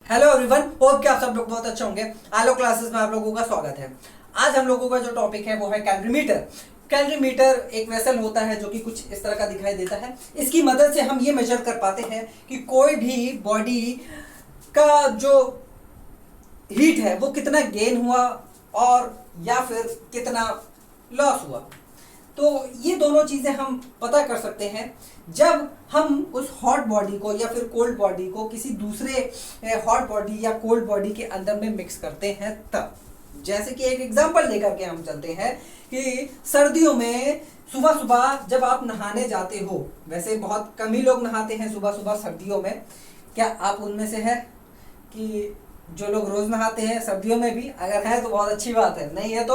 Hello everyone, hope कि आप सब लोग बहुत अच्छे होंगे। आलो क्लासेस में आप लोगों का स्वागत है। आज हम लोगों का जो टॉपिक है वो है कैलोरीमीटर। कैलोरीमीटर एक वेसल होता है जो कि कुछ इस तरह का दिखाई देता है। इसकी मदद से हम ये मेजर कर पाते हैं कि कोई भी बॉडी का जो हीट है वो कितना गेन हुआ और या फिर कितना लॉस हुआ। तो ये दोनों चीजें हम पता कर सकते हैं जब हम उस हॉट बॉडी को या फिर कोल्ड बॉडी को किसी दूसरे हॉट बॉडी या कोल्ड बॉडी के अंदर में मिक्स करते हैं तब। जैसे कि एक एग्जांपल लेकर के हम चलते हैं कि सर्दियों में सुबह सुबह जब आप नहाने जाते हो, वैसे बहुत कम ही लोग नहाते हैं सुबह सुबह सर्दियों में। क्या आप उनमें से है कि जो लोग रोज नहाते हैं सर्दियों में भी? अगर है तो बहुत अच्छी बात है, नहीं है तो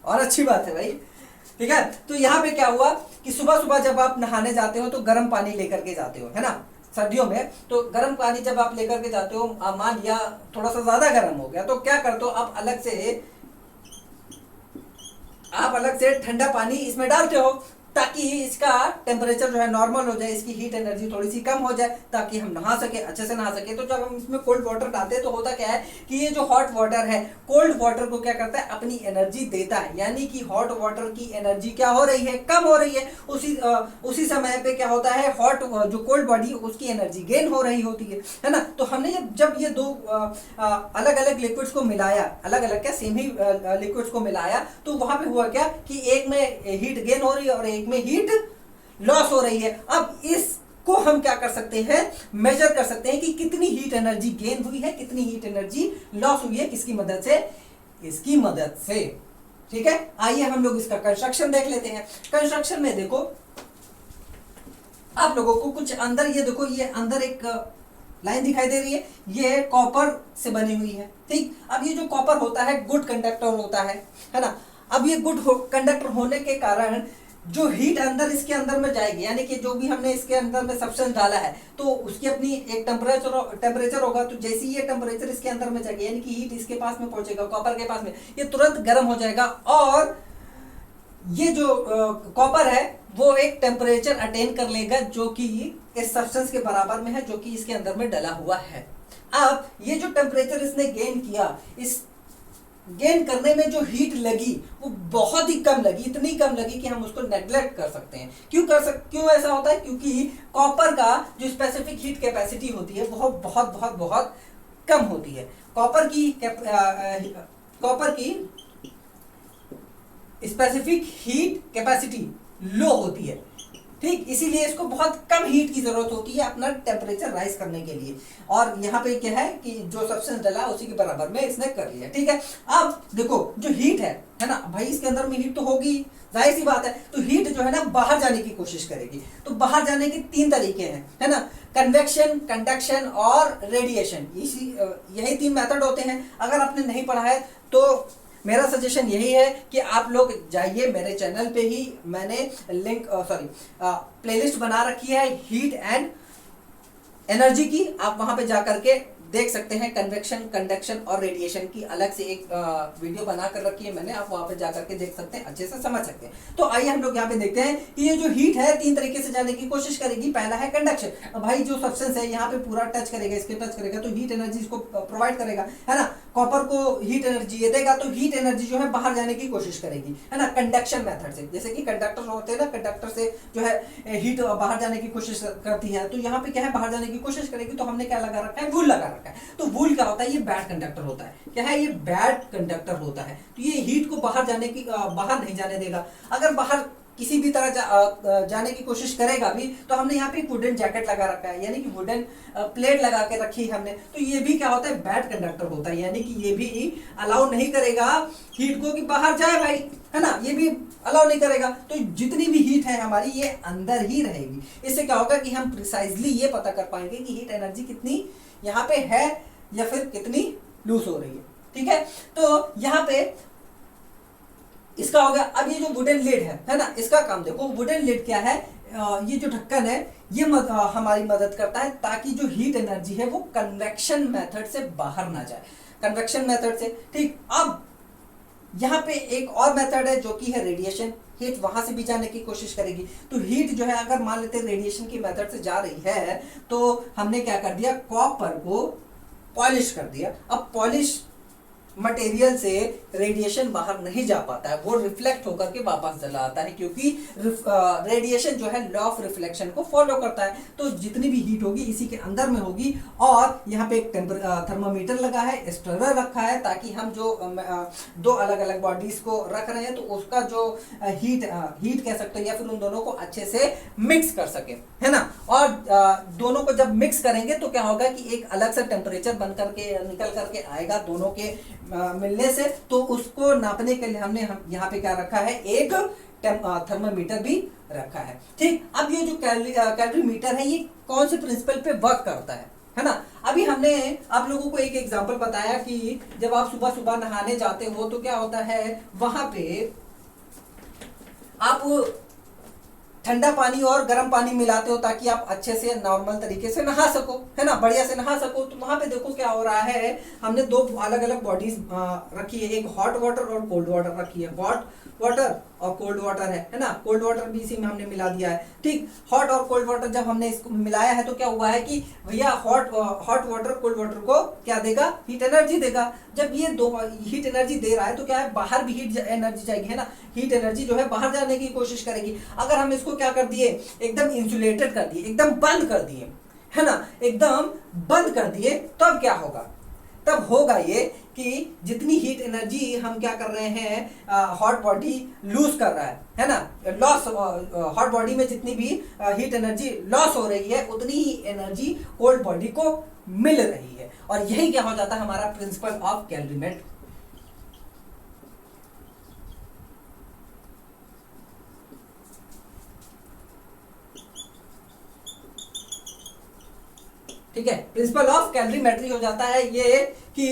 और अच्छी बात है भाई। ठीक है, तो यहाँ पे क्या हुआ कि सुबह सुबह जब आप नहाने जाते हो तो गर्म पानी लेकर के जाते हो, है ना। सर्दियों में तो गर्म पानी जब आप लेकर के जाते हो, मान लिया थोड़ा सा ज्यादा गर्म हो गया तो क्या करते हो, आप अलग से ठंडा पानी इसमें डालते हो ताकि इसका टेम्परेचर जो है नॉर्मल हो जाए, इसकी हीट एनर्जी थोड़ी सी कम हो जाए ताकि हम नहा सके, अच्छे से नहा सके। तो जब हम इसमें कोल्ड वाटर डालते हैं तो होता क्या है कि ये जो हॉट वाटर है कोल्ड वाटर को क्या करता है, अपनी एनर्जी देता है। यानी कि हॉट वाटर की एनर्जी क्या हो रही है, कम हो रही है। उसी समय पे क्या होता है, हॉट जो कोल्ड बॉडी उसकी एनर्जी गेन हो रही होती है ना। तो हमने जब ये दो अलग अलग लिक्विड्स को मिलाया, अलग अलग क्या सेम ही लिक्विड्स को मिलाया, तो वहां पे हुआ क्या कि एक में हीट गेन हो रही है और एक में हीट लॉस हो रही है। अब इसको हम क्या कर सकते हैं, मेजर कर सकते हैं कि कितनी हीट एनर्जी गेन हुई है, कितनी हीट एनर्जी लॉस हुई है, किसकी मदद से, इसकी मदद से। ठीक है, आइए हम लोग इसका कंस्ट्रक्शन देख लेते हैं। कंस्ट्रक्शन में देखो आप लोगों को कुछ अंदर, ये देखो ये अंदर एक लाइन दिखाई दे रही है, ये कॉपर से बनी हुई है। ठीक, अब ये जो कॉपर होता है गुड कंडक्टर होता है ना। अब ये गुड कंडक्टर होने के कारण जो हीट अंदर इसके अंदर में जाएगी, यानी कि जो भी हमने इसके अंदर में सब्सटेंस डाला है तो उसकी अपनी एक टेम्परेचर होगा। तो जैसे ही ये टेम्परेचर इसके अंदर में जाएगी, यानी कि हीट इसके पास में पहुंचेगा, कॉपर के पास में, ये तुरंत गर्म हो जाएगा और ये जो कॉपर है वो एक टेम्परेचर अटेन कर लेगा जो कि इस सब्सटेंस के बराबर में है, जो कि इसके अंदर में डला हुआ है। अब ये जो टेम्परेचर इसने गेन किया, इस गेन करने में जो हीट लगी वो बहुत ही कम लगी, इतनी कम लगी कि हम उसको नेग्लेक्ट कर सकते हैं। क्यों ऐसा होता है? क्योंकि कॉपर का जो स्पेसिफिक हीट कैपेसिटी होती है वो बहुत बहुत बहुत कम होती है। कॉपर की स्पेसिफिक हीट कैपेसिटी लो होती है। ठीक, इसीलिए इसको बहुत कम हीट की जरूरत होती है अपना टेम्परेचर राइज करने के लिए। और यहाँ पे क्या है कि जो सब्सटेंस डला उसी के बराबर में इसने कर लिया। ठीक है, अब देखो जो हीट है ना भाई, इसके अंदर में हीट तो होगी, जाहिर सी बात है। तो हीट जो है ना बाहर जाने की कोशिश करेगी। तो बाहर जाने के तीन तरीके हैं, है ना, कन्वेक्शन, कंडक्शन और रेडिएशन। यही तीन मेथड होते हैं। अगर आपने नहीं पढ़ा है तो मेरा सजेशन यही है कि आप लोग जाइए, मेरे चैनल पे ही मैंने प्लेलिस्ट बना रखी है हीट एंड एनर्जी की। आप वहां पे जाकर के देख सकते हैं। कन्वेक्शन, कंडक्शन और रेडिएशन की अलग से एक वीडियो बना कर रखी है मैंने, आप वहां पे जाकर के देख सकते हैं, अच्छे से समझ सकते हैं। तो आइए हम लोग यहाँ पे देखते हैं कि ये जो हीट है तीन तरीके से जाने की कोशिश करेगी। पहला है कंडक्शन। अब भाई जो सब्सटेंस है यहाँ पे पूरा टच करेगा, इसके टच करेगा तो हीट एनर्जी इसको प्रोवाइड करेगा, है ना। कॉपर को हीट एनर्जी ये देगा तो हीट एनर्जी जो है बाहर जाने की कोशिश करेगी, है ना, कंडक्शन मेथड से। जैसे कि कंडक्टर होते हैं ना, कंडक्टर से जो है हीट बाहर जाने की कोशिश करती है। तो यहाँ पे क्या है, बाहर जाने की कोशिश करेगी। तो हमने क्या लगा रखा है, वूल लगा रखा है। तो वूल क्या होता है, ये बैड कंडक्टर होता है। क्या है, ये बैड कंडक्टर होता है। तो ये हीट को बाहर नहीं जाने देगा। अगर बाहर किसी भी तरह जाने की कोशिश करेगा भी तो हमने यहाँ पे वुडन जैकेट लगा रखा है, यानी कि वुडन प्लेट लगा के रखी है हमने। तो ये भी क्या होता है, बैड कंडक्टर होता है, यानी कि ये भी अलाउ नहीं करेगा हीट को कि बाहर जाए भाई, है ना, ये भी अलाउ नहीं करेगा। तो जितनी भी हीट है हमारी ये अंदर ही रहेगी। इससे क्या होगा कि हम प्रिसाइजली ये पता कर पाएंगे कि हीट एनर्जी कितनी यहाँ पे है या फिर कितनी लूज हो रही है। ठीक है, तो यहाँ पे इसका हो गया। अब ये जो वुडन लिड है ना, इसका काम देखो। वुडन लिड क्या है, ये जो ढक्कन है ये हमारी मदद करता है ताकि जो हीट एनर्जी है वो कन्वेक्शन मेथड से बाहर ना जाए, कन्वेक्शन मेथड से। ठीक, अब यहाँ पे एक और मेथड है जो कि है रेडिएशन। हीट वहां से भी जाने की कोशिश करेगी। तो हीट जो है अगर मान लेते रेडिएशन की मेथड से जा रही है तो हमने क्या कर दिया, कॉपर को पॉलिश कर दिया। अब पॉलिश मटेरियल से रेडिएशन बाहर नहीं जा पाता है, वो रिफ्लेक्ट होकर के वापस चला आता है, क्योंकि रेडिएशन जो है लॉ ऑफ रिफ्लेक्शन को फॉलो करता है। तो जितनी भी हीट होगी इसी के अंदर में होगी। और यहाँ पे एक थर्मामीटर लगा है, स्टरर रखा है, ताकि हम जो दो अलग अलग बॉडीज को रख रहे हैं तो उसका जो हीट कह सकते हैं या फिर उन दोनों को अच्छे से मिक्स कर सके, है ना। और दोनों को जब मिक्स करेंगे तो क्या होगा कि एक अलग सा टेम्परेचर बन करके निकल करके आएगा दोनों के मिलने से। तो उसको नापने के लिए हमने यहाँ पे क्या रखा है, एक थर्मामीटर भी रखा है। ठीक, अब ये जो कैलोरीमीटर है ये कौन से प्रिंसिपल पे वर्क करता है ना। अभी हमने आप लोगों को एक एग्जांपल बताया कि जब आप सुबह सुबह नहाने जाते हो तो क्या होता है, वहां पे आप ठंडा पानी और गर्म पानी मिलाते हो ताकि आप अच्छे से नॉर्मल तरीके से नहा सको, है ना, बढ़िया से नहा सको। तो वहां पे देखो क्या हो रहा है, हमने दो अलग अलग बॉडीज रखी है, एक हॉट वाटर और कोल्ड वाटर रखी है। हॉट वाटर और कोल्ड वाटर है ना। कोल्ड वाटर भी इसी में हमने मिला दिया है। ठीक, हॉट और कोल्ड वाटर जब हमने इसको मिलाया है तो क्या हुआ है कि भैया हॉट वाटर कोल्ड वाटर को क्या देगा, हीट एनर्जी देगा। जब ये दो हीट एनर्जी दे रहा है तो क्या है, बाहर भी हीट एनर्जी जाएगी, है ना। हीट एनर्जी जो है बाहर जाने की कोशिश करेगी। अगर हम इसको क्या कर दिए, एकदम इंसुलेटेड कर दिए, एकदम बंद कर दिए, है ना, एकदम बंद कर दिए, तब क्या होगा, तब होगा ये कि जितनी हीट एनर्जी हम क्या कर रहे हैं, हॉट बॉडी लूज कर रहा है ना, लॉस, हॉट बॉडी में जितनी भी हीट एनर्जी लॉस हो रही है उतनी ही एनर्जी कोल्ड बॉडी को मिल रही है। और यही क्या हो जाता है हमारा प्रिंसिपल ऑफ कैलोरीमेट्री। ठीक है, प्रिंसिपल ऑफ कैलोरीमेट्री हो जाता है ये कि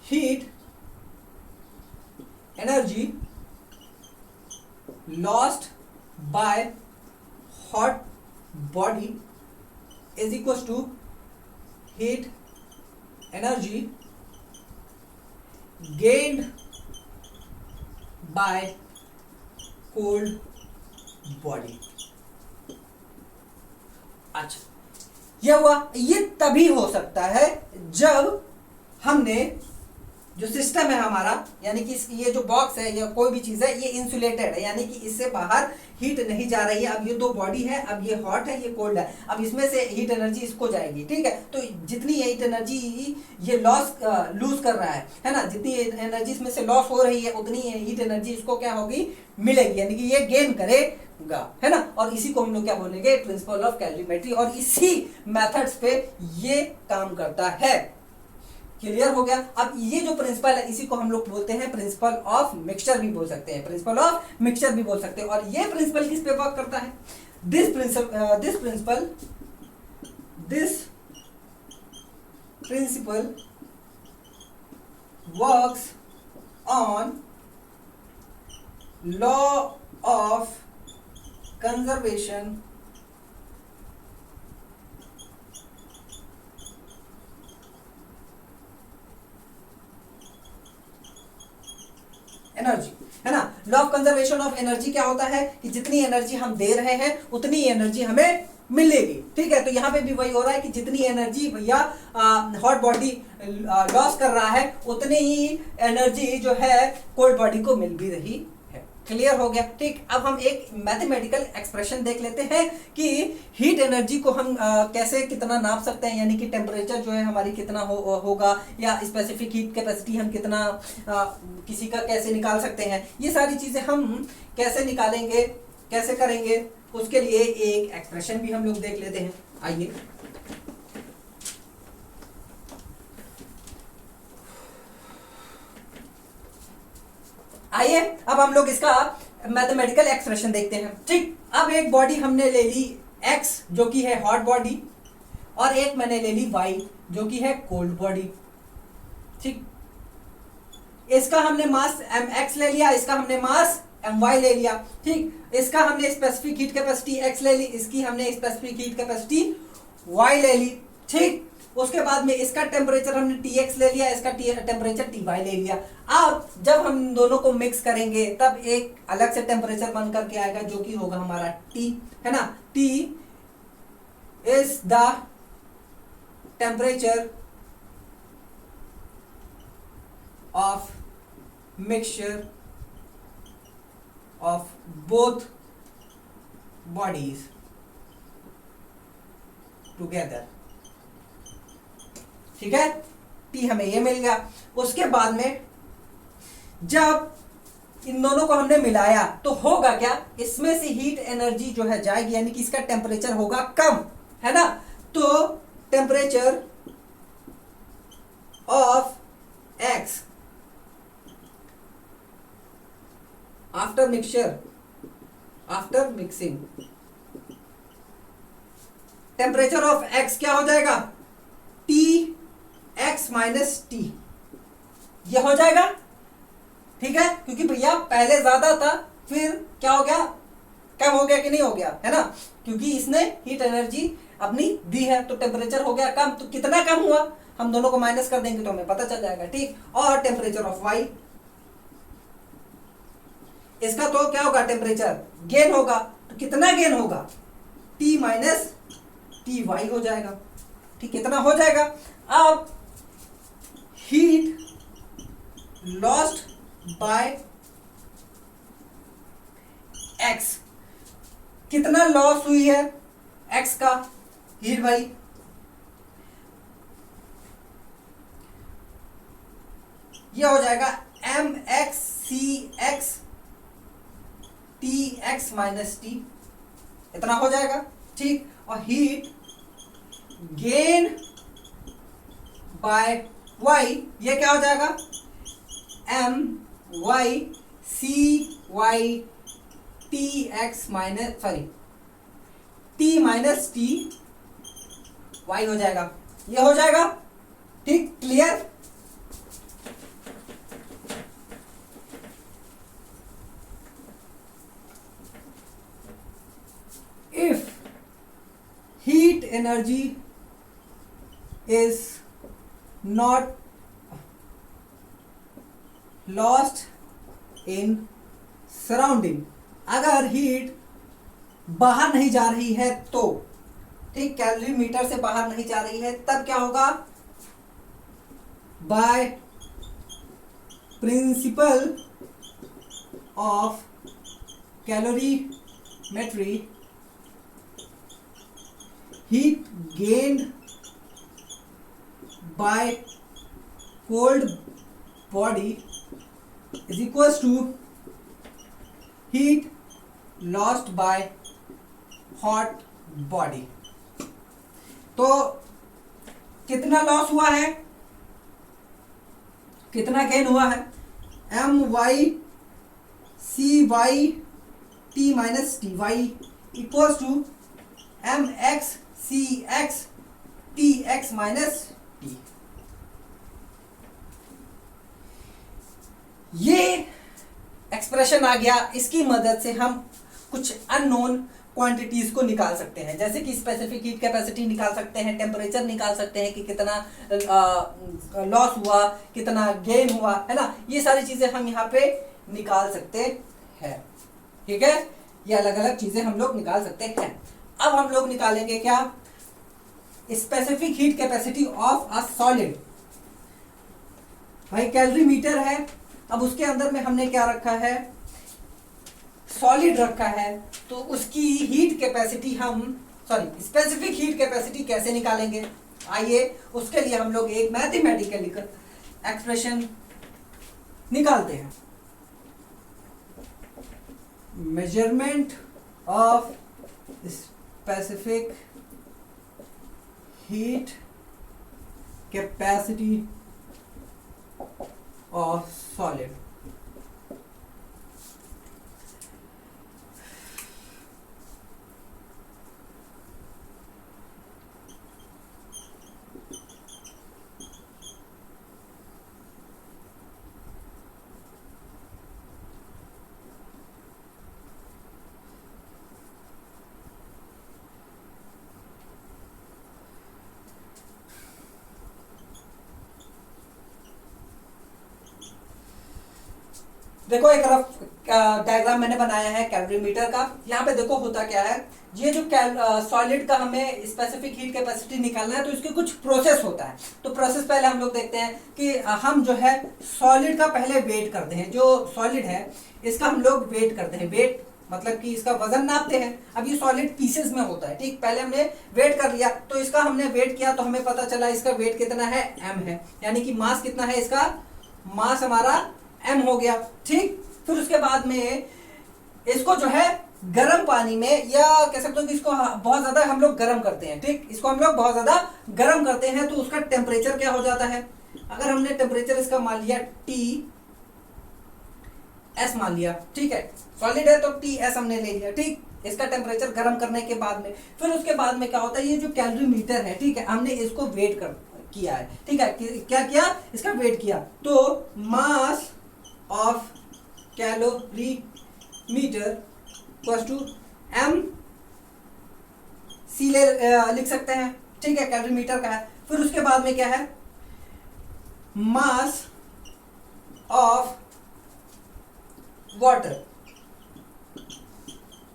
heat energy lost by hot body is equal to heat energy gained by cold body. अच्छा, यह हुआ, ये तभी हो सकता है जब हमने जो सिस्टम है हमारा, यानी कि ये जो बॉक्स है या कोई भी चीज है ये इंसुलेटेड है, यानी कि इससे बाहर हीट नहीं जा रही है। अब ये दो बॉडी है, अब ये हॉट है ये कोल्ड है, अब इसमें से हीट एनर्जी इसको जाएगी। ठीक है, तो जितनी हीट एनर्जी ये लूज कर रहा है ना, जितनी एनर्जी इसमें से लॉस हो रही है उतनी हीट एनर्जी इसको क्या होगी, मिलेगी, यानी कि ये गेन करेगा, है ना। और इसी को हम लोग क्या बोलेंगे, प्रिंसिपल ऑफ कैलोरीमेट्री। और इसी मेथड्स पे ये काम करता है। क्लियर हो गया। अब ये जो प्रिंसिपल है इसी को हम लोग बोलते हैं प्रिंसिपल ऑफ मिक्सचर भी बोल सकते हैं, प्रिंसिपल ऑफ मिक्सचर भी बोल सकते हैं। और ये प्रिंसिपल किस पे वर्क करता है, this principle works on law of conservation energy, है ना। Law of conservation of energy क्या होता है कि जितनी एनर्जी हम दे रहे हैं उतनी एनर्जी हमें मिलेगी। ठीक है, तो यहाँ पे भी वही हो रहा है कि जितनी एनर्जी भैया हॉट बॉडी लॉस कर रहा है उतनी ही एनर्जी जो है कोल्ड बॉडी को मिल भी रही है। क्लियर हो गया। ठीक, अब हम एक मैथमेटिकल एक्सप्रेशन देख लेते हैं कि हीट एनर्जी को हम कैसे कितना नाप सकते हैं, यानी कि टेम्परेचर जो है हमारी कितना होगा या स्पेसिफिक हीट कैपेसिटी हम कितना किसी का कैसे निकाल सकते हैं। ये सारी चीजें हम कैसे निकालेंगे, कैसे करेंगे, उसके लिए एक एक्सप्रेशन भी हम लोग देख लेते हैं। आइए, आइए अब हम लोग इसका मैथमेटिकल एक्सप्रेशन देखते हैं। ठीक, अब एक बॉडी हमने ले ली x जो कि है हॉट बॉडी, और एक मैंने ले ली y जो कि है कोल्ड बॉडी। ठीक, इसका हमने मास mx ले लिया, इसका हमने मास my ले लिया। ठीक, इसका हमने स्पेसिफिक हीट कैपेसिटी x ले ली, इसकी हमने स्पेसिफिक हीट कैपेसिटी y ले ली। ठीक, उसके बाद में इसका टेम्परेचर हमने Tx ले लिया, इसका टेम्परेचर Ty ले लिया। अब जब हम दोनों को मिक्स करेंगे तब एक अलग से टेम्परेचर बन करके आएगा जो कि होगा हमारा T, है ना। T is the temperature of mixture of both bodies together. ठीक है, टी हमें ये मिल गया। उसके बाद में जब इन दोनों को हमने मिलाया तो होगा क्या, इसमें से हीट एनर्जी जो है जाएगी, यानी कि इसका टेम्परेचर होगा कम, है ना। तो temperature of x after mixture, after mixing, temperature of x क्या हो जाएगा, टी एक्स माइनस टी, ये हो जाएगा। ठीक है, क्योंकि भैया पहले ज्यादा था, फिर क्या हो गया, कम हो गया कि नहीं हो गया, है ना, क्योंकि इसने हीट एनर्जी अपनी दी है, तो टेम्परेचर हो गया कम। तो कितना कम हुआ, हम दोनों को माइनस कर देंगे तो हमें पता चल जाएगा। ठीक, और टेम्परेचर ऑफ वाई, इसका तो क्या होगा, टेम्परेचर गेन होगा, तो कितना गेन होगा, टी माइनस टी वाई हो जाएगा। ठीक, कितना हो जाएगा। अब हीट लॉस्ट बाय एक्स, कितना लॉस हुई है एक्स का हीट भाई, ये हो जाएगा एम एक्स सी x T x minus t, इतना हो जाएगा। ठीक, और हीट गेन बाय वाई, ये क्या हो जाएगा, M Y C Y T x minus T minus T Y हो जाएगा, ये हो जाएगा। ठीक, clear. If heat energy is not lost in surrounding, अगर हीट बाहर नहीं जा रही है तो, ठीक, कैलोरी मीटर से बाहर नहीं जा रही है, तब क्या होगा, by principle of calorimetry, heat gained by cold body is equals to heat lost by hot body। तो कितना लॉस हुआ है, कितना गेन हुआ है, M Y C Y T minus T Y equals to M x C x T x minus T. ये expression आ गया, इसकी मदद से हम कुछ अननोन क्वांटिटीज को निकाल सकते हैं, जैसे कि स्पेसिफिक हीट कैपेसिटी निकाल सकते हैं, टेम्परेचर निकाल सकते हैं कि कितना लॉस हुआ, कितना गेन हुआ, है ना, ये सारी चीजें हम यहाँ पे निकाल सकते हैं। ठीक है, ये अलग अलग चीजें हम लोग निकाल सकते हैं। अब हम लोग निकालेंगे क्या, specific heat capacity of a solid. भाई कैलोरी मीटर है, अब उसके अंदर में हमने क्या रखा है, सॉलिड रखा है, तो उसकी हीट कैपेसिटी हम स्पेसिफिक हीट कैपेसिटी कैसे निकालेंगे, आइए उसके लिए हम लोग एक मैथमेटिकल एक्सप्रेशन निकालते हैं। Measurement of specific heat capacity of solid। देखो एक रफ डायग्राम मैंने बनाया है कैलोरीमीटर का। यहाँ पे देखो होता क्या है, ये जो सॉलिड का हमें स्पेसिफिक हीट कैपेसिटी निकालना है तो इसके कुछ प्रोसेस होता है। तो प्रोसेस पहले हम लोग देखते हैं कि हम जो है सॉलिड का पहले वेट करते हैं। जो सॉलिड है इसका हम लोग वेट करते हैं। वेट मतलब कि इसका वजन नापते हैं। अब ये सॉलिड पीसेस में होता है, ठीक। पहले हमने वेट कर लिया, तो इसका हमने वेट किया तो हमें पता चला इसका वेट कितना है, m है, यानी कि मास कितना है, इसका मास हमारा m हो गया, ठीक। फिर उसके बाद में इसको जो है गर्म पानी में, या कह सकते हो कि इसको बहुत ज्यादा हम लोग गर्म करते हैं, ठीक। इसको हम लोग बहुत ज्यादा गर्म करते हैं तो उसका टेम्परेचर क्या हो जाता है। अगर हमने टेम्परेचर इसका मान लिया T(S) मान लिया, ठीक है। सॉलिड है तो T(S) हमने ले लिया, ठीक। इसका टेम्परेचर गर्म करने के बाद में फिर उसके बाद में क्या होता है, ये जो कैलोरीमीटर है, ठीक है, हमने इसको वेट किया है, ठीक है। क्या किया, इसका वेट किया। तो mass of calorimeter equals to m C लिख सकते हैं, ठीक है, कैलोरीमीटर का है। फिर उसके बाद में क्या है, मास ऑफ वाटर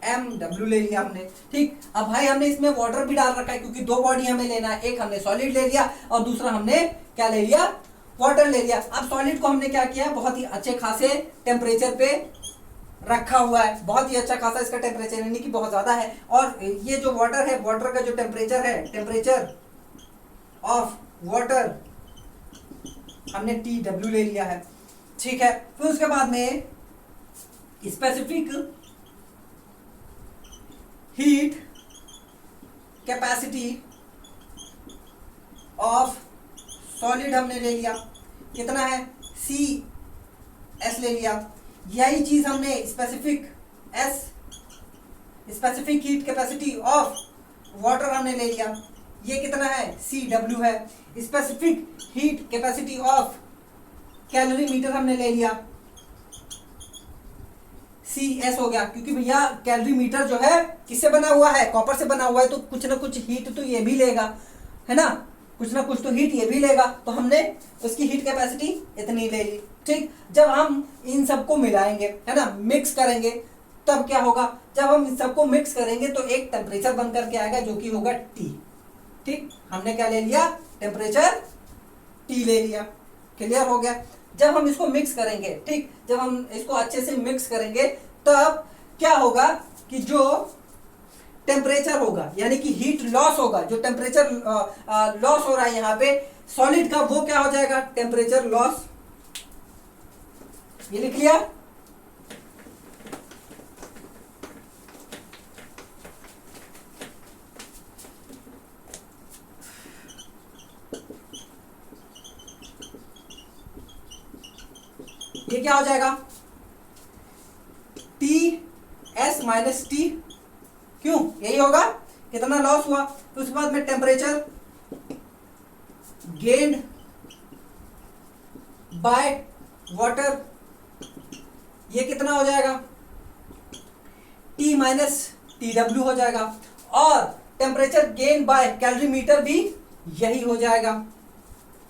MW ले लिया हमने, ठीक। अब भाई हमने इसमें वाटर भी डाल रखा है क्योंकि दो बॉडी हमें लेना है, एक हमने सॉलिड ले लिया और दूसरा हमने क्या ले लिया, वाटर ले लिया। अब सॉलिड को हमने क्या किया, बहुत ही अच्छे खासे टेम्परेचर पे रखा हुआ है, बहुत ही अच्छा खासा इसका टेम्परेचर, यानी कि बहुत ज्यादा है। और ये जो वाटर है, वाटर का जो टेम्परेचर है, टेम्परेचर ऑफ वाटर हमने TW ले लिया है, ठीक है। फिर उसके बाद में specific heat capacity of solid हमने ले लिया, कितना है, CS ले लिया। यही चीज हमने specific heat capacity of water हमने ले लिया, ये कितना है, CW है। Specific heat capacity of calorimeter हमने ले लिया, CS हो गया, क्योंकि भैया कैलोरीमीटर जो है किससे बना हुआ है, कॉपर से बना हुआ है, तो कुछ ना कुछ हीट तो ये भी लेगा, है ना, कुछ ना कुछ तो हीट ये भी लेगा। तो हमने उसकी हीट कैपेसिटी इतनी ले ली, ठीक। जब हम इन सबको मिलाएंगे, है ना, मिक्स करेंगे, तब क्या होगा, जब हम इन सबको मिक्स करेंगे तो एक टेम्परेचर बन करके आएगा जो कि होगा T, ठीक। हमने क्या ले लिया, टेम्परेचर T ले लिया, क्लियर हो गया। जब हम इसको मिक्स करेंगे, ठीक, जब हम इसको अच्छे से मिक्स करेंगे तब क्या होगा कि जो टेम्परेचर होगा, यानी कि हीट लॉस होगा, जो टेम्परेचर लॉस हो रहा है यहाँ पे सॉलिड का, वो क्या हो जाएगा, टेम्परेचर लॉस। ये लिख लिया। ये क्या हो जाएगा, TS माइनस T, क्यों, यही होगा, कितना लॉस हुआ। तो उसके बाद में टेम्परेचर गेन्ड बाय वाटर, ये कितना हो जाएगा, T माइनस TW हो जाएगा। और टेम्परेचर गेन बाय कैलोरीमीटर भी यही हो जाएगा,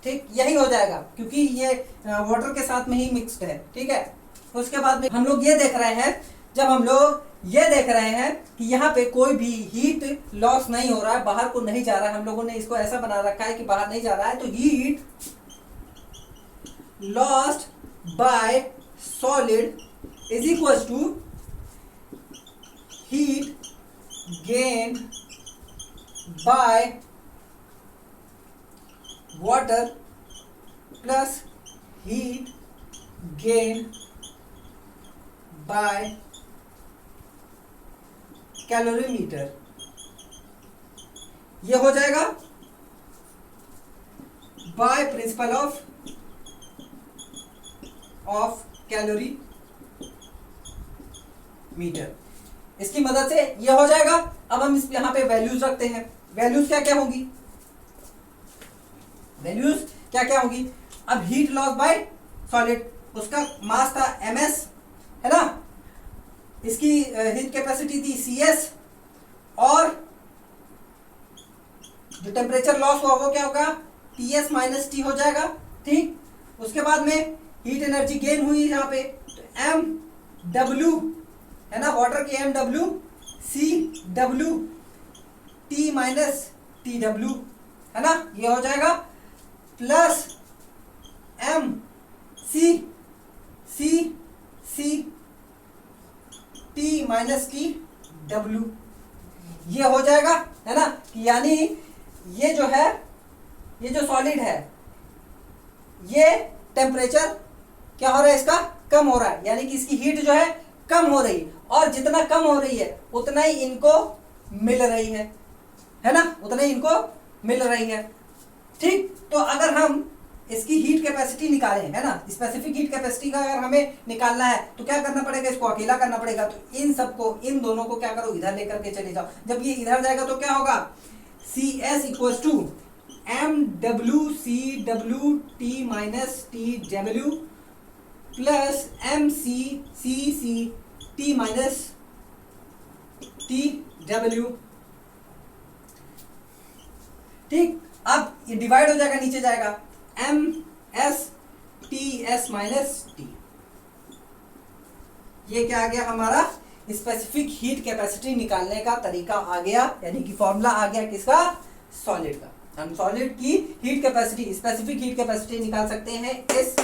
ठीक, यही हो जाएगा, क्योंकि ये वाटर के साथ में ही मिक्स्ड है, ठीक है। उसके बाद में हम लोग ये देख रहे हैं, जब हम लोग ये देख रहे हैं कि यहाँ पे कोई भी हीट लॉस नहीं हो रहा है, बाहर को नहीं जा रहा है, हम लोगों ने इसको ऐसा बना रखा है कि बाहर नहीं जा रहा है, तो heat lost by solid is equal to heat gain by water plus heat gain by calorimeter, ये हो जाएगा by principle of calorie metre. इसकी मदद से ये हो जाएगा। अब हम इस यहां पे वैल्यूज रखते हैं। वैल्यूज क्या क्या होंगी, वैल्यूज क्या क्या होंगी। अब हीट लॉस बाय सॉलिड, उसका मास था ms, है ना, इसकी हीट कैपेसिटी थी CS, और जो टेम्परेचर लॉस हुआ वो क्या होगा, TS माइनस T हो जाएगा, ठीक। उसके बाद में हीट एनर्जी गेन हुई यहाँ पे, तो MW है ना, वाटर की MW C W T minus T W, है ना, ये हो जाएगा, plus M C C C T minus T W, ये हो जाएगा, है ना। यानी ये जो है, ये जो सॉलिड है, ये टेम्परेचर क्या हो रहा है, इसका कम हो रहा है, यानी कि इसकी हीट जो है कम हो रही है, और जितना कम हो रही है उतना ही इनको मिल रही है ना, उतना ही इनको मिल रही है। ठीक, तो अगर हम इसकी हीट कैपेसिटी निकालें, है ना, स्पेसिफिक हीट कैपेसिटी का अगर हमें निकालना है तो क्या करना पड़ेगा, इसको अकेला करना पड़ेगा। तो इन सबको, इन दोनों को क्या करो, इधर लेकर के चले जाओ। जब ये इधर जाएगा तो क्या होगा, C S equals to M W C W T minus T W plus M C C T minus T W. ठीक, अब ये डिवाइड हो जाएगा, नीचे जाएगा, M S T S minus T, ये क्या आ गया हमारा, स्पेसिफिक हीट कैपेसिटी निकालने का तरीका आ गया, यानी कि फॉर्मूला आ गया किसका, सॉलिड का। हम सॉलिड की heat capacity, specific heat capacity निकाल सकते हैं इस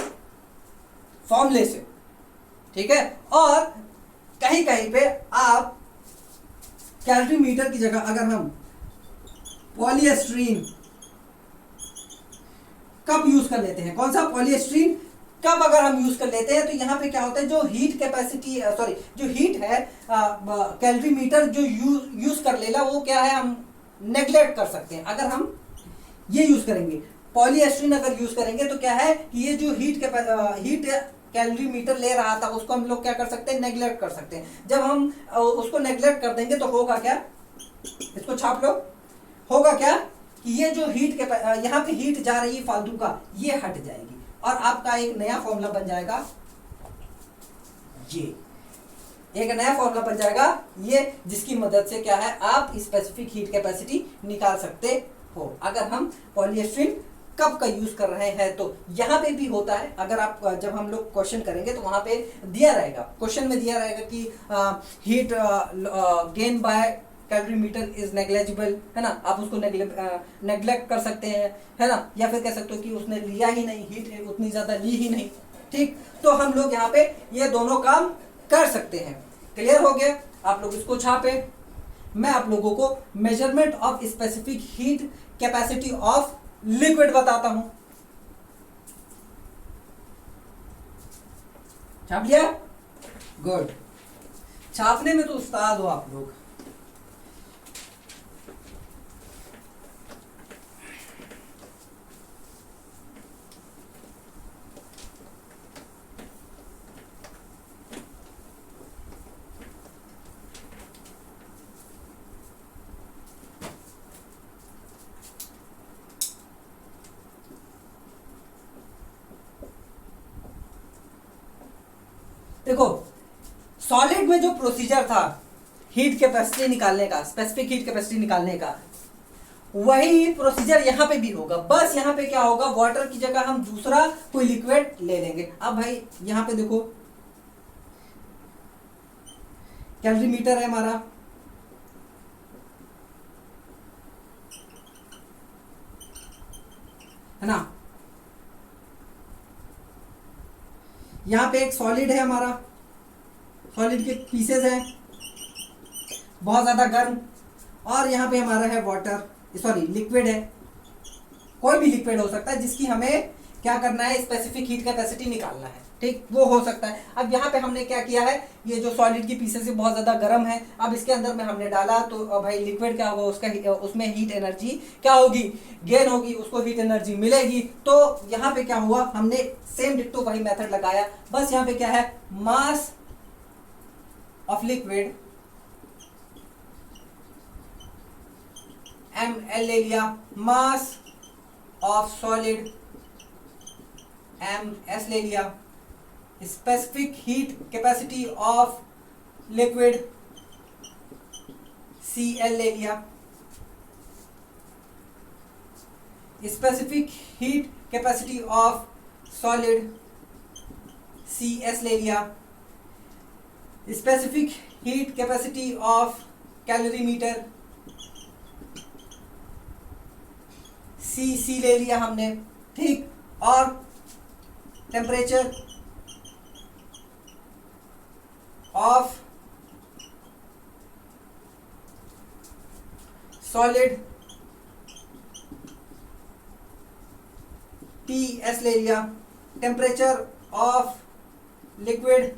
फॉर्मूले से, ठीक है। और कहीं कहीं पे आप कैलोरीमीटर की जगह अगर हम पॉलीएस्ट्रीन कप यूज कर लेते हैं, कौन सा, पॉलीएस्ट्रीन कप अगर हम यूज कर लेते हैं, तो यहाँ पे क्या होता है, जो हीट कैपेसिटी, सॉरी, जो हीट है, कैलोरीमीटर जो यूज कर लेगा, वो क्या है, हम नेग्लेक्ट कर सकते हैं। अगर हम ये यूज करेंगे, पॉलीएस्ट्रीन अगर यूज करेंगे, तो क्या है कि ये जो हीट कैलोरीमीटर ले रहा था, उसको हम लोग क्या कर सकते हैं, नेग्लेक्ट कर सकते हैं। जब हम उसको नेग्लेक्ट कर देंगे तो होगा क्या, इसको छाप लो, होगा क्या कि ये जो हीट यहाँ पे हीट जा रही है फालतू का, ये हट जाएगी और आपका एक नया फॉर्मूला बन जाएगा, ये एक नया फॉर्मूला बन जाएगा, ये जिसकी मदद से क्या है, आप स्पेसिफिक हीट कैपेसिटी निकाल सकते हो। अगर हम पॉलीएस्ट्रीन कप का यूज कर रहे हैं तो यहाँ पे भी होता है, अगर आप, जब हम लोग क्वेश्चन करेंगे तो वहां पे दिया रहेगा, क्वेश्चन में दिया रहेगा कि heat gain by calorimeter is negligible, है ना, आप उसको नेग्लेक्ट कर सकते हैं, है ना, या फिर कह सकते हो कि उसने लिया ही नहीं, हीट उतनी ज्यादा ली ही नहीं। ठीक, तो हम लोग यहाँ पे ये दोनों काम कर सकते हैं। क्लियर हो गया, आप लोग इसको छापे। मैं आप लोगों को measurement of specific heat capacity of liquid बताता हूं। छाप लिया, गुड, छापने में तो उस्ताद हो आप लोग। देखो, सॉलिड में जो प्रोसीजर था हीट कैपेसिटी निकालने का, स्पेसिफिक हीट कैपेसिटी निकालने का, वही प्रोसीजर यहां पे भी होगा। बस यहां पे क्या होगा, वाटर की जगह हम दूसरा कोई लिक्विड ले लेंगे। अब भाई यहां पे देखो, कैलोरीमीटर है हमारा, है ना, यहां पे एक सॉलिड है हमारा, सॉलिड के पीसेस हैं बहुत ज्यादा गर्म, और यहां पे हमारा है वाटर, सॉरी लिक्विड है, कोई भी लिक्विड हो सकता है जिसकी हमें क्या करना है, स्पेसिफिक हीट कैपेसिटी निकालना है। ठीक, वो हो सकता है। अब यहाँ पे हमने क्या किया है, ये जो सॉलिड की पीसेस बहुत ज्यादा गर्म है, अब इसके अंदर में हमने डाला तो भाई लिक्विड क्या होगा, उसका उसमें हीट एनर्जी क्या होगी, गेन होगी, उसको हीट एनर्जी मिलेगी। तो यहाँ पे क्या हुआ, हमने सेम डिट्टो वही मेथड लगाया, बस यहाँ पे क्या है, मास ऑफ लिक्विड ml ले लिया, मास ऑफ सॉलिड ms ले लिया, specific heat capacity of liquid cl ले लिया, specific heat capacity of solid cs ले लिया, specific heat capacity of calorimeter, c ले लिया हमने, ठीक। और temperature of solid, t s ले लिया। Temperature of liquid,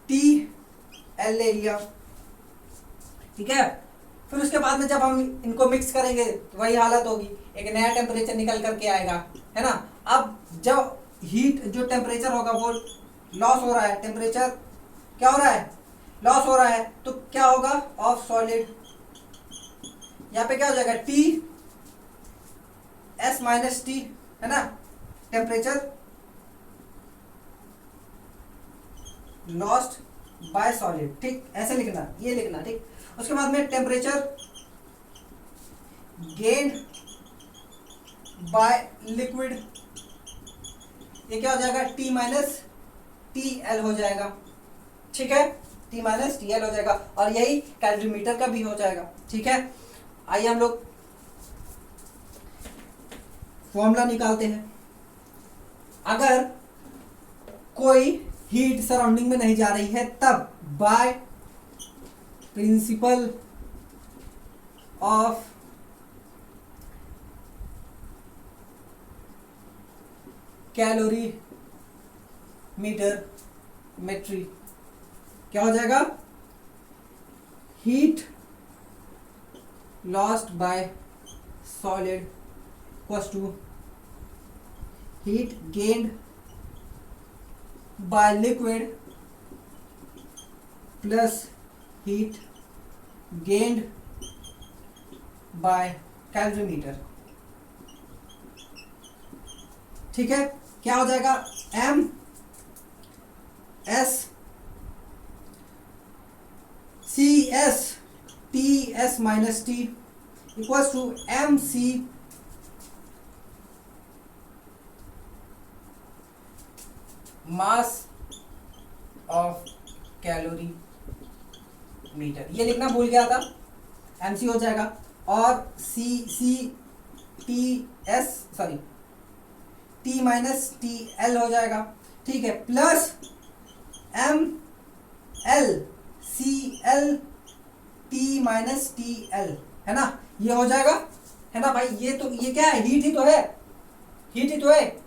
t l ले लिया, ठीक है। फिर उसके बाद में जब हम इनको मिक्स करेंगे तो वही हालत होगी, एक नया टेम्परेचर निकल करके आएगा, है ना। अब जब हीट जो टेम्परेचर होगा वो लॉस हो रहा है, टेम्परेचर क्या हो रहा है, लॉस हो रहा है, तो क्या होगा, ऑफ सॉलिड, यहाँ पे क्या हो जाएगा, टी एस माइनस टी, है ना, टेम्परेचर लॉस्ट बाय सॉलिड, ठीक, ऐसे लिखना, ये लिखना, ठीक। उसके बाद में टेम्परेचर गेन्ड बाय लिक्विड, ये क्या हो जाएगा, टी माइनस टी एल हो जाएगा, ठीक है, टी माइनस टी एल हो जाएगा, और यही कैलोरीमीटर का भी हो जाएगा, ठीक है। आइए हम लोग फॉर्मूला निकालते हैं। अगर कोई हीट सराउंडिंग में नहीं जा रही है तब by principle of calorie metre मेट्री क्या हो जाएगा, heat lost by solid equals to heat gained by liquid plus heat gained by calorimeter, ठीक है। क्या हो जाएगा, M S C S T S minus t equals to m c mass of calorie metre, ये लिखना भूल गया था, एमसी हो जाएगा, और c t s sorry t minus T L हो जाएगा, ठीक है, plus M L C L T minus T L, है ना, ये हो जाएगा, है ना भाई। ये क्या है, हीट ही तो है, हीट ही तो है।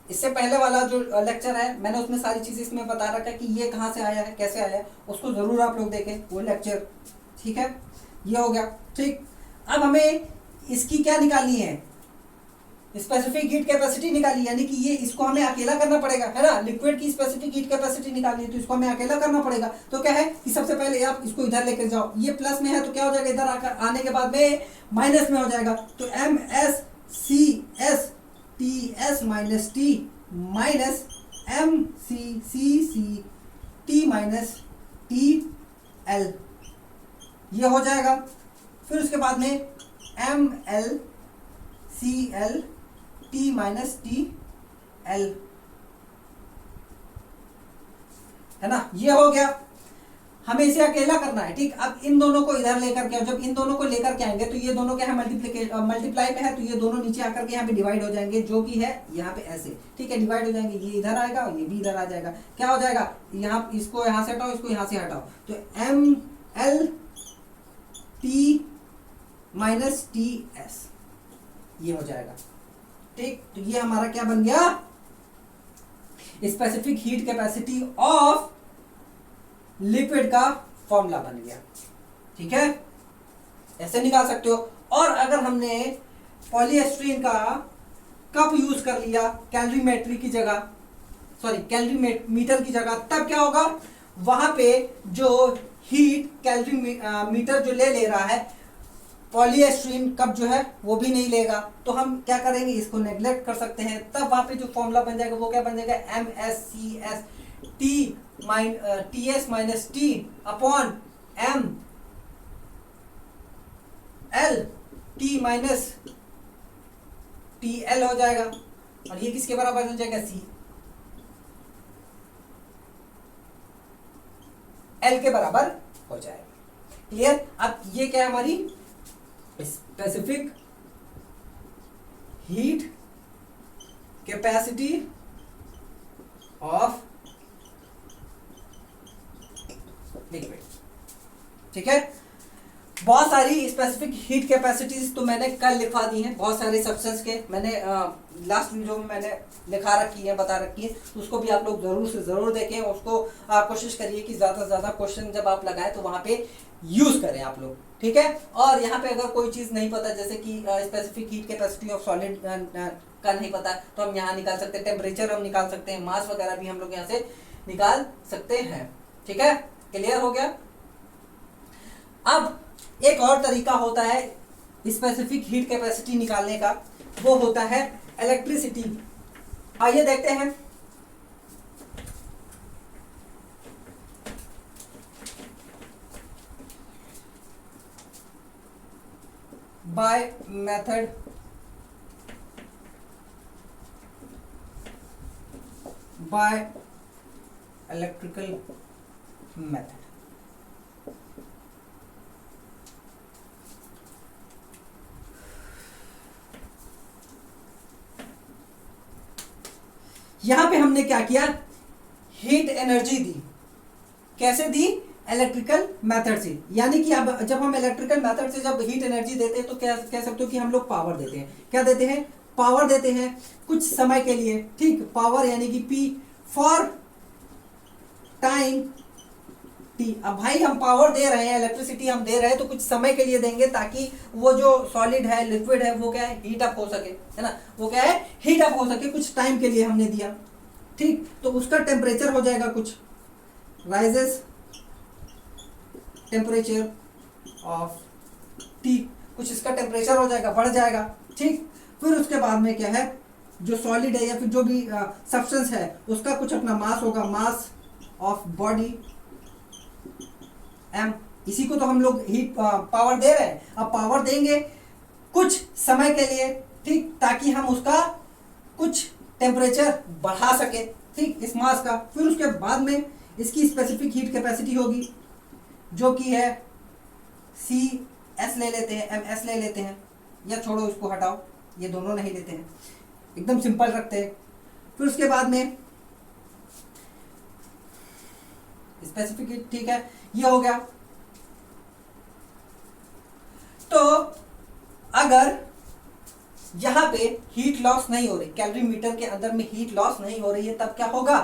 इससे पहले वाला जो लेक्चर है मैंने उसमें सारी चीजें इसमें बता रखा है कि ये कहाँ से आया है, कैसे आया है, उसको जरूर आप लोग देखें वो लेक्चर, ठीक है। ये हो गया, ठीक। अब हमें इसकी क्या निकालनी है, स्पेसिफिक हीट कैपेसिटी निकालनी, यानी कि ये इसको हमें अकेला करना पड़ेगा, है ना। लिक्विड की स्पेसिफिक हीट कैपेसिटी निकालनी है तो इसको हमें अकेला करना पड़ेगा। तो क्या है कि सबसे पहले आप इसको इधर लेकर जाओ, ये प्लस में है तो क्या हो जाएगा, इधर आकर आने के बाद में माइनस में हो जाएगा, तो M S C S T S minus T minus M C C T minus T L, ये हो जाएगा। फिर उसके बाद में M L C L T minus T L, है ना, ये हो गया। हमें इसे अकेला करना है, ठीक। अब इन दोनों को इधर लेकर के, जब इन दोनों को लेकर के आएंगे तो ये दोनों क्या है, मल्टीप्लाई में है, तो ये दोनों नीचे आकर के यहाँ पे डिवाइड हो जाएंगे, जो कि है यहाँ पे ऐसे, ठीक है, डिवाइड हो जाएंगे, ये इधर आएगा और ये भी इधर आ जाएगा। क्या हो जाएगा, यहाँ इसको यहाँ से हटाओ, इसको यहाँ से हटाओ, तो M L T minus T S, ये हो जाएगा, ठीक। तो ये हमारा क्या बन गया, specific heat capacity of liquid का फॉर्मूला बन गया, ठीक है, ऐसे निकाल सकते हो। और अगर हमने पॉलीएस्ट्रीन का कप यूज कर लिया कैलोरीमेट्री की जगह, सॉरी कैलोरीमीटर की जगह, तब क्या होगा, वहां पे जो हीट कैलोरीमीटर जो ले रहा है, पॉलीएस्ट्रीन कप जो है वो भी नहीं लेगा। तो हम क्या करेंगे, इसको नेग्लेक्ट कर सकते हैं। तब वहां पे जो फॉर्मूला बन जाएगा वो क्या बन जाएगा, M S C S T S minus T upon M L T minus T L हो जाएगा। और ये किसके बराबर हो जाएगा, सी एल के बराबर हो जाएगा। क्लियर? अब ये क्या है हमारी specific heat capacity of liquid. ठीक है, बहुत सारी स्पेसिफिक हीट कैपेसिटीज तो मैंने कल लिखवा दी हैं, बहुत सारे सब्सटेंस के मैंने लास्ट वीडियो में मैंने लिखा रखी है, बता रखी है, तो उसको भी आप लोग जरूर से जरूर देखें। उसको कोशिश करिए कि ज्यादा से ज्यादा क्वेश्चन जब आप लगाएं तो वहां पे यूज करें आप लोग। ठीक है, और यहाँ पे अगर कोई चीज नहीं पता, जैसे कि specific heat capacity of solid का नहीं पता, तो हम यहाँ निकाल सकते हैं, टेम्परेचर हम निकाल सकते हैं, मास वगैरह भी हम लोग यहाँ से निकाल सकते हैं। ठीक है, क्लियर हो गया? अब एक और तरीका होता है स्पेसिफिक हीट कैपेसिटी निकालने का, वो होता है इलेक्ट्रिसिटी। आइए देखते हैं। By method by electrical method. यहां पे हमने क्या किया, हीट एनर्जी दी। कैसे दी? इलेक्ट्रिकल मेथड से। यानी कि अब जब हम इलेक्ट्रिकल मेथड से जब हीट एनर्जी देते हैं तो क्या कह सकते हो कि हम लोग पावर देते हैं। क्या देते हैं? पावर देते हैं कुछ समय के लिए। ठीक, पावर यानी कि पी फॉर टाइम टी। अब भाई हम पावर दे रहे हैं, इलेक्ट्रिसिटी हम दे रहे हैं तो कुछ समय के लिए देंगे, ताकि वो जो सॉलिड है, लिक्विड है, वो क्या है, हीट अप हो सके, है ना, वो क्या है, हीट अप हो सके। कुछ टाइम के लिए हमने दिया। ठीक, तो उसका टेम्परेचर हो जाएगा कुछ, राइजेस टेम्परेचर ऑफ टी, कुछ इसका टेम्परेचर हो जाएगा, बढ़ जाएगा। ठीक, फिर उसके बाद में क्या है, जो सॉलिड है या फिर जो भी सब्सटेंस है उसका कुछ अपना मास होगा, मास ऑफ बॉडी एम। इसी को तो हम लोग हीट पावर दे रहे हैं। अब पावर देंगे कुछ समय के लिए, ठीक, ताकि हम उसका कुछ टेम्परेचर बढ़ा सके, ठीक, इस मास का। फिर उसके बाद में इसकी स्पेसिफिक हीट कैपेसिटी होगी, जो कि है सी एस ले लेते हैं, एम एस ले लेते हैं, या छोड़ो इसको हटाओ, ये दोनों नहीं लेते हैं, एकदम सिंपल रखते हैं। फिर उसके बाद में स्पेसिफिक हीट, ठीक है, ये हो गया। तो अगर यहां पे हीट लॉस नहीं हो रही, कैलोरी मीटर के अंदर में हीट लॉस नहीं हो रही है, तब क्या होगा,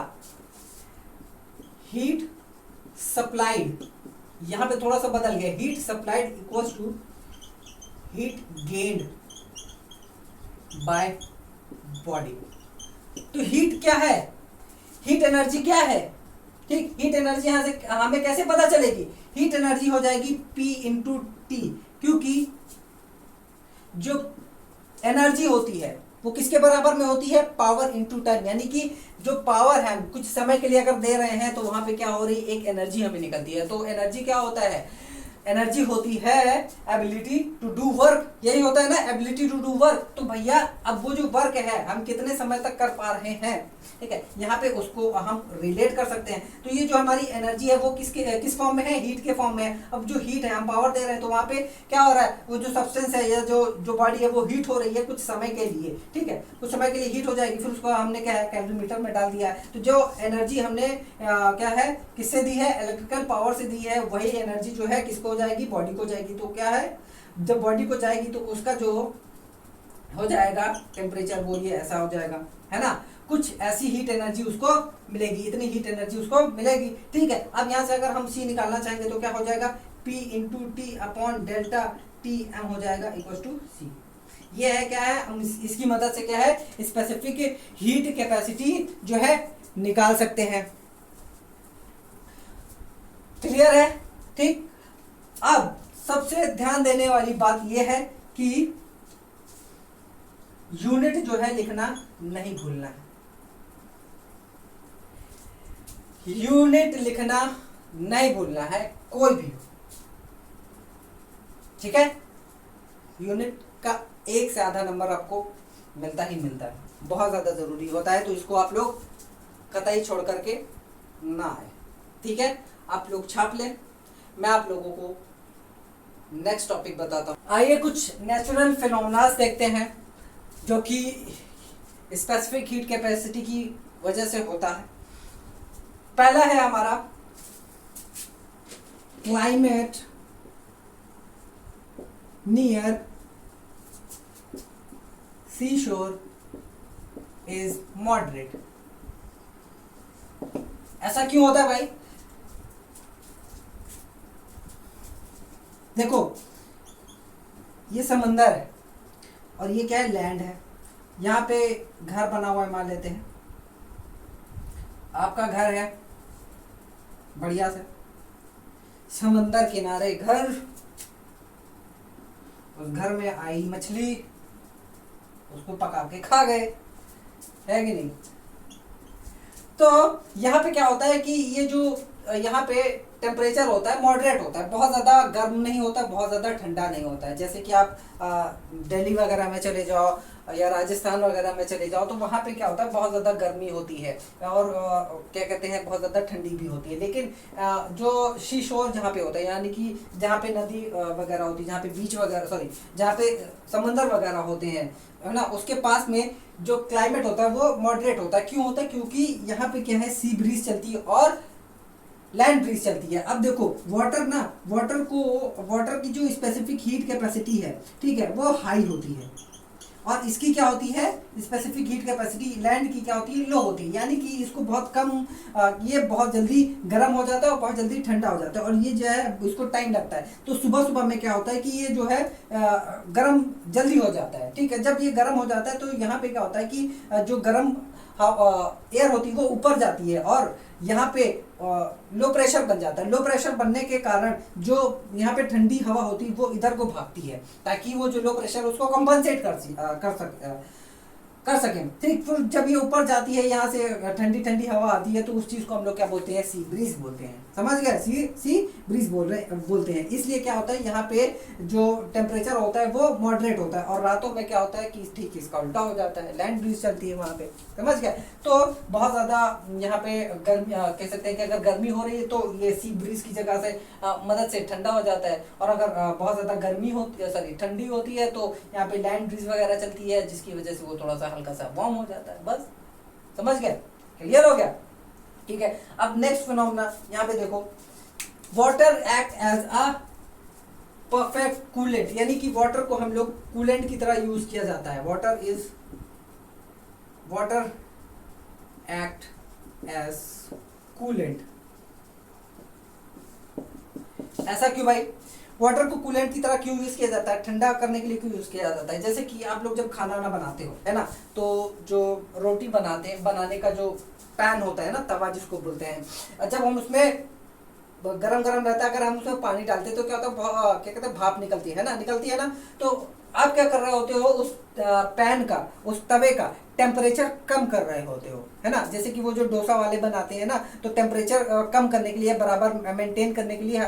हीट सप्लाइड, यहां पे थोड़ा सा बदल गया, heat supplied equals to heat gained by body. तो हीट क्या है, हीट एनर्जी क्या है, ठीक, हीट एनर्जी यहां से हमें कैसे पता चलेगी, हीट एनर्जी हो जाएगी P इंटू टी, क्योंकि जो एनर्जी होती है वो किसके बराबर में होती है, पावर इंटू टाइम। यानी कि जो पावर है कुछ समय के लिए अगर दे रहे हैं तो वहां पे क्या हो रही है, एक एनर्जी हमें निकलती है। तो एनर्जी क्या होता है, एनर्जी होती है एबिलिटी टू डू वर्क, यही होता है ना, एबिलिटी टू डू वर्क। तो भैया अब वो जो वर्क है हम कितने समय तक कर पा रहे हैं, ठीक है, यहाँ पे उसको हम रिलेट कर सकते हैं। तो ये जो हमारी एनर्जी है वो किस फॉर्म में है, हीट के फॉर्म में है। अब जो हीट है हम पावर दे रहे हैं तो वहाँ पे क्या हो रहा है, वो जो सब्सटेंस है या जो बॉडी है वो हीट हो रही है कुछ समय के लिए, ठीक है, कुछ समय के लिए हीट हो जाएगी। फिर उसको हमने क्या है, कैलोरीमीटर में डाल दिया है। तो जो एनर्जी हमने क्या है, किससे दी है, इलेक्ट्रिकल पावर से दी है, वही एनर्जी जो है किसको हो जाएगी, बॉडी को जाएगी। तो क्या है, जब बॉडी को जाएगी तो उसका जो हो जाएगा टेम्परेचर, वो ये ऐसा हो जाएगा, है ना, कुछ ऐसी हीट एनर्जी उसको मिलेगी, इतनी हीट एनर्जी उसको मिलेगी, ठीक है। अब यहाँ से अगर हम सी निकालना चाहेंगे तो क्या हो जाएगा, P into T upon delta T M हो जाएगा इक्वल टू सी। ये है क्या है, हम इसकी मदद से क्या है, स्पेसिफिक हीट कैपेसिटी जो है निकाल सकते हैं। क्लियर है, ठीक। अब सबसे ध्यान देने वाली बात यह है कि यूनिट जो है लिखना नहीं भूलना है, यूनिट लिखना नहीं भूलना है, कोई भी हो, ठीक है। यूनिट का एक से आधा नंबर आपको मिलता ही मिलता है, बहुत ज्यादा जरूरी होता है, तो इसको आप लोग कतई छोड़ करके ना आए, ठीक है। आप लोग छाप लें, मैं आप लोगों को नेक्स्ट टॉपिक बताता हूँ। आइए कुछ नेचुरल फिनोमेना देखते हैं जो कि स्पेसिफिक हीट कैपेसिटी की वजह से होता है। पहला है हमारा क्लाइमेट नियर सी शोर इज मॉडरेट। ऐसा क्यों होता है भाई? देखो ये समंदर है और ये क्या है, लैंड है। यहाँ पे घर बना हुआ है मान लेते हैं, आपका घर है बढ़िया से, समंदर किनारे घर, उस घर में आई मछली, उसको पका के खा गए, है कि नहीं? तो यहाँ पे क्या होता है कि ये जो यहाँ पे टेम्परेचर होता है मॉडरेट होता है, बहुत ज़्यादा गर्म नहीं होता, बहुत ज़्यादा ठंडा नहीं होता है। जैसे कि आप दिल्ली वगैरह में चले जाओ या राजस्थान वगैरह में चले जाओ तो वहाँ पे क्या होता है, बहुत ज़्यादा गर्मी होती है और क्या कहते हैं, बहुत ज़्यादा ठंडी भी होती है। लेकिन जो सी शोर जहाँ पे होता है, यानी कि जहाँ पे नदी वगैरह होती है, जहाँ पे बीच वगैरह, सॉरी, जहाँ पे समंदर वगैरह होते हैं, है ना, उसके पास में जो क्लाइमेट होता है वो मॉडरेट होता है। क्यों होता है? क्योंकि यहाँ पे क्या है, सी ब्रीज चलती है और लैंड ब्रीज चलती है। अब देखो वाटर की जो स्पेसिफिक हीट कैपेसिटी है, ठीक है, वो हाई होती है और इसकी क्या होती है, स्पेसिफिक हीट कैपेसिटी लैंड की क्या होती है, लो होती है। यानी कि इसको बहुत कम ये बहुत जल्दी गर्म हो जाता है और बहुत जल्दी ठंडा हो जाता है और ये जो है इसको टाइम लगता है। तो सुबह सुबह में क्या होता है कि ये जो है गर्म जल्दी हो जाता है, ठीक है। जब ये गर्म हो जाता है तो यहाँ पे क्या होता है कि जो गर्म एयर होती है वो ऊपर जाती है और यहाँ पे लो प्रेशर बन जाता है। लो प्रेशर बनने के कारण जो यहाँ पे ठंडी हवा होती है वो इधर को भागती है ताकि वो जो लो प्रेशर उसको कंपनसेट कर सकें, ठीक। फिर जब ये ऊपर जाती है, यहाँ से ठंडी ठंडी हवा आती है तो उस चीज़ को हम लोग क्या बोलते हैं, सी ब्रीज बोलते हैं। समझ गए? सी ब्रीज बोलते हैं। इसलिए क्या होता है, यहाँ पे जो टेम्परेचर होता है वो मॉडरेट होता है और रातों में क्या होता है कि ठीक इसका उल्टा हो जाता है, लैंड ब्रीज चलती है वहाँ पे। समझ गए? तो बहुत ज़्यादा यहाँ पे गर्मी, कह सकते हैं कि अगर गर्मी हो रही है तो ये सी ब्रीज की जगह से मदद से ठंडा हो जाता है और अगर बहुत ज़्यादा गर्मी होती है, सॉरी, ठंडी होती है तो यहाँ पे लैंड ब्रीज वगैरह चलती है जिसकी वजह से वो थोड़ा सा हल्का सा वार्म हो जाता है। बस समझ गए? क्लियर हो गया? ठीक है। अब नेक्स्ट फिनोमेना यहाँ पे देखो, water act as a perfect coolant, यानी कि वाटर को हम लोग कूलेंट की तरह यूज किया जाता है। Water act as coolant. ऐसा क्यों भाई? वाटर को कूलेंट की तरह क्यों यूज किया जाता है, ठंडा करने के लिए क्यों यूज किया जाता है? जैसे कि आप लोग जब खाना वाना बनाते हो, है ना, तो जो रोटी बनाने का जो पैन होता है ना, तवा जिसको बोलते हैं, जब हम उसमें गरम रहता है, अगर हम उसमें पानी डालते हैं तो क्या होता है, क्या कहते हैं, भाप निकलती है ना। तो आप क्या कर रहे होते हो, उस पैन का, उस तवे का टेम्परेचर कम कर रहे होते हो, है ना। जैसे कि वो जो डोसा वाले बनाते हैं ना, तो टेम्परेचर कम करने के लिए, बराबर मेंटेन करने के लिए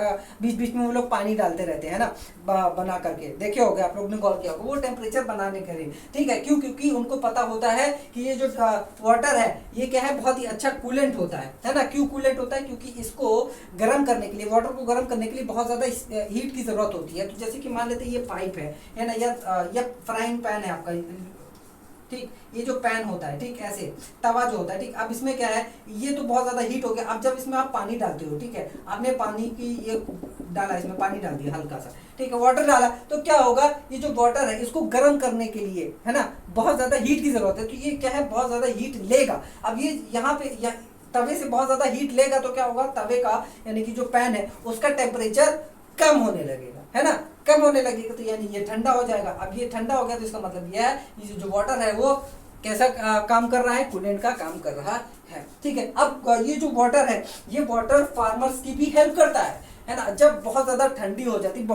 बीच बीच में वो लोग पानी डालते रहते हैं ना, बना करके देखे होगे आप लोग ने, गौर किया होगा, वो टेम्परेचर बनाने के लिए, ठीक है। क्यों? क्योंकि उनको पता होता है कि ये जो वाटर है ये क्या है, बहुत ही अच्छा कूलेंट होता है ना। क्यों कूलेंट होता है? क्योंकि इसको गर्म करने के लिए, वाटर को गर्म करने के लिए बहुत ज़्यादा हीट की ज़रूरत होती है। तो जैसे कि मान लेते हैं ये पाइप है ना, या फ्राइंग पैन है आपका, ठीक, ये जो पैन होता है, ठीक, ऐसे तवा जो होता है, ठीक। अब इसमें क्या है, ये तो बहुत ज्यादा हीट हो गया। अब जब इसमें आप पानी डालते हो, ठीक है, आपने पानी की ये डाला, इसमें पानी डाल दिया हल्का सा, ठीक है, वाटर डाला, तो क्या होगा, ये जो वाटर है इसको गर्म करने के लिए, है ना, बहुत ज्यादा हीट की जरूरत है। तो ये क्या है, बहुत ज्यादा हीट लेगा। अब ये यहाँ पे तवे से बहुत ज्यादा हीट लेगा तो क्या होगा, तवे का यानी कि जो पैन है उसका टेम्परेचर कम होने लगेगा, है ना, कम होने लगेगा। तो यानी ये ठंडा हो जाएगा। अब ये ठंडा हो गया तो इसका मतलब यह है, ये जो वाटर है वो कैसा काम कर रहा है, कूलेंट का काम कर रहा है, ठीक है। अब ये जो वाटर है, ये वाटर फार्मर्स की भी हेल्प करता है ना। जब बहुत ज़्यादा ठंडी हो जाती है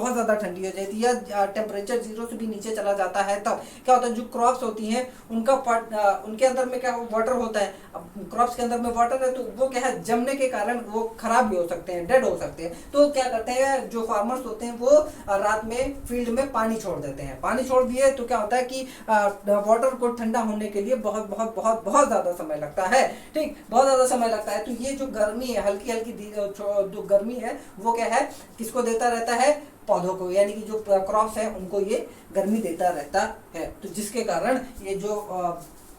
या टेम्परेचर 0 से भी नीचे चला जाता है, तब क्या होता है, जो क्रॉप्स होती हैं उनके अंदर में क्या वाटर होता है। अब क्रॉप्स के अंदर में वाटर है तो वो क्या है, जमने के कारण वो खराब भी हो सकते हैं, डेड हो सकते हैं। तो क्या करते हैं, जो फार्मर्स होते हैं वो रात में फील्ड में पानी छोड़ देते हैं। पानी छोड़ दिए तो क्या होता है कि वाटर को ठंडा होने के लिए बहुत बहुत बहुत बहुत ज़्यादा समय लगता है, ठीक, बहुत ज़्यादा समय लगता है। तो ये जो गर्मी है, हल्की हल्की जो गर्मी है वो क्या है, किसको देता रहता है, पौधों को, यानी कि जो क्रॉप्स है उनको ये गर्मी देता रहता है। तो जिसके कारण ये जो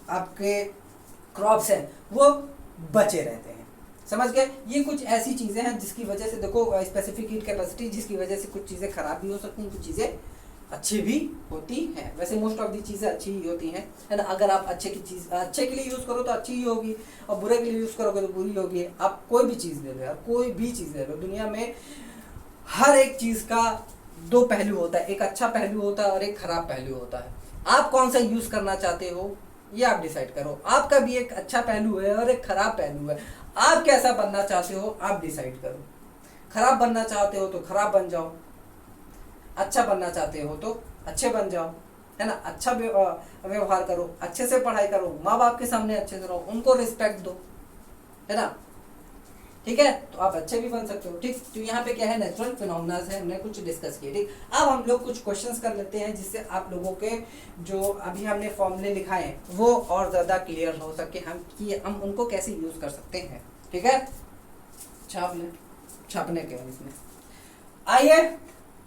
आपके क्रॉप्स हैं वो बचे रहते हैं। समझ गए? ये कुछ ऐसी चीजें हैं जिसकी वजह से देखो स्पेसिफिक हीट कैपेसिटी, जिसकी वजह से कुछ चीजें खराब भी हो सकती हैं, कुछ चीजें अच्छी भी होती हैं। वैसे मोस्ट ऑफ दी चीजें अच्छी ही होती हैं, है ना। अगर आप अच्छे की चीज अच्छे के लिए यूज करो तो अच्छी ही होगी, और बुरे के लिए यूज करोगे तो बुरी होगी। आप कोई भी चीज ले लो यार, कोई भी चीज ले लो, दुनिया में हर एक चीज का दो पहलू होता है, एक अच्छा पहलू होता है और एक खराब पहलू होता है। आप कौन सा यूज करना चाहते हो ये आप डिसाइड करो। आपका भी एक अच्छा पहलू है और एक खराब पहलू है। आप कैसा बनना चाहते हो आप डिसाइड करो। खराब बनना चाहते हो तो खराब बन जाओ, अच्छा बनना चाहते हो तो अच्छे बन जाओ, है ना। अच्छा व्यवहार करो, अच्छे से पढ़ाई करो, माँ बाप के सामने अच्छे से रहो, उनको रिस्पेक्ट दो, है ना। ठीक है, तो आप अच्छे भी बन सकते हो। ठीक, तो यहाँ पे क्या है, नेचुरल फिनोमेना है, हमने कुछ डिस्कस किए। ठीक, अब हम लोग कुछ क्वेश्चंस कर लेते हैं जिससे आप लोगों के जो अभी हमने फॉर्मूले लिखाए हैं वो और ज़्यादा क्लियर हो सके, हम उनको कैसे यूज़ कर सकते हैं। ठीक है, छापने के इसमें आइए,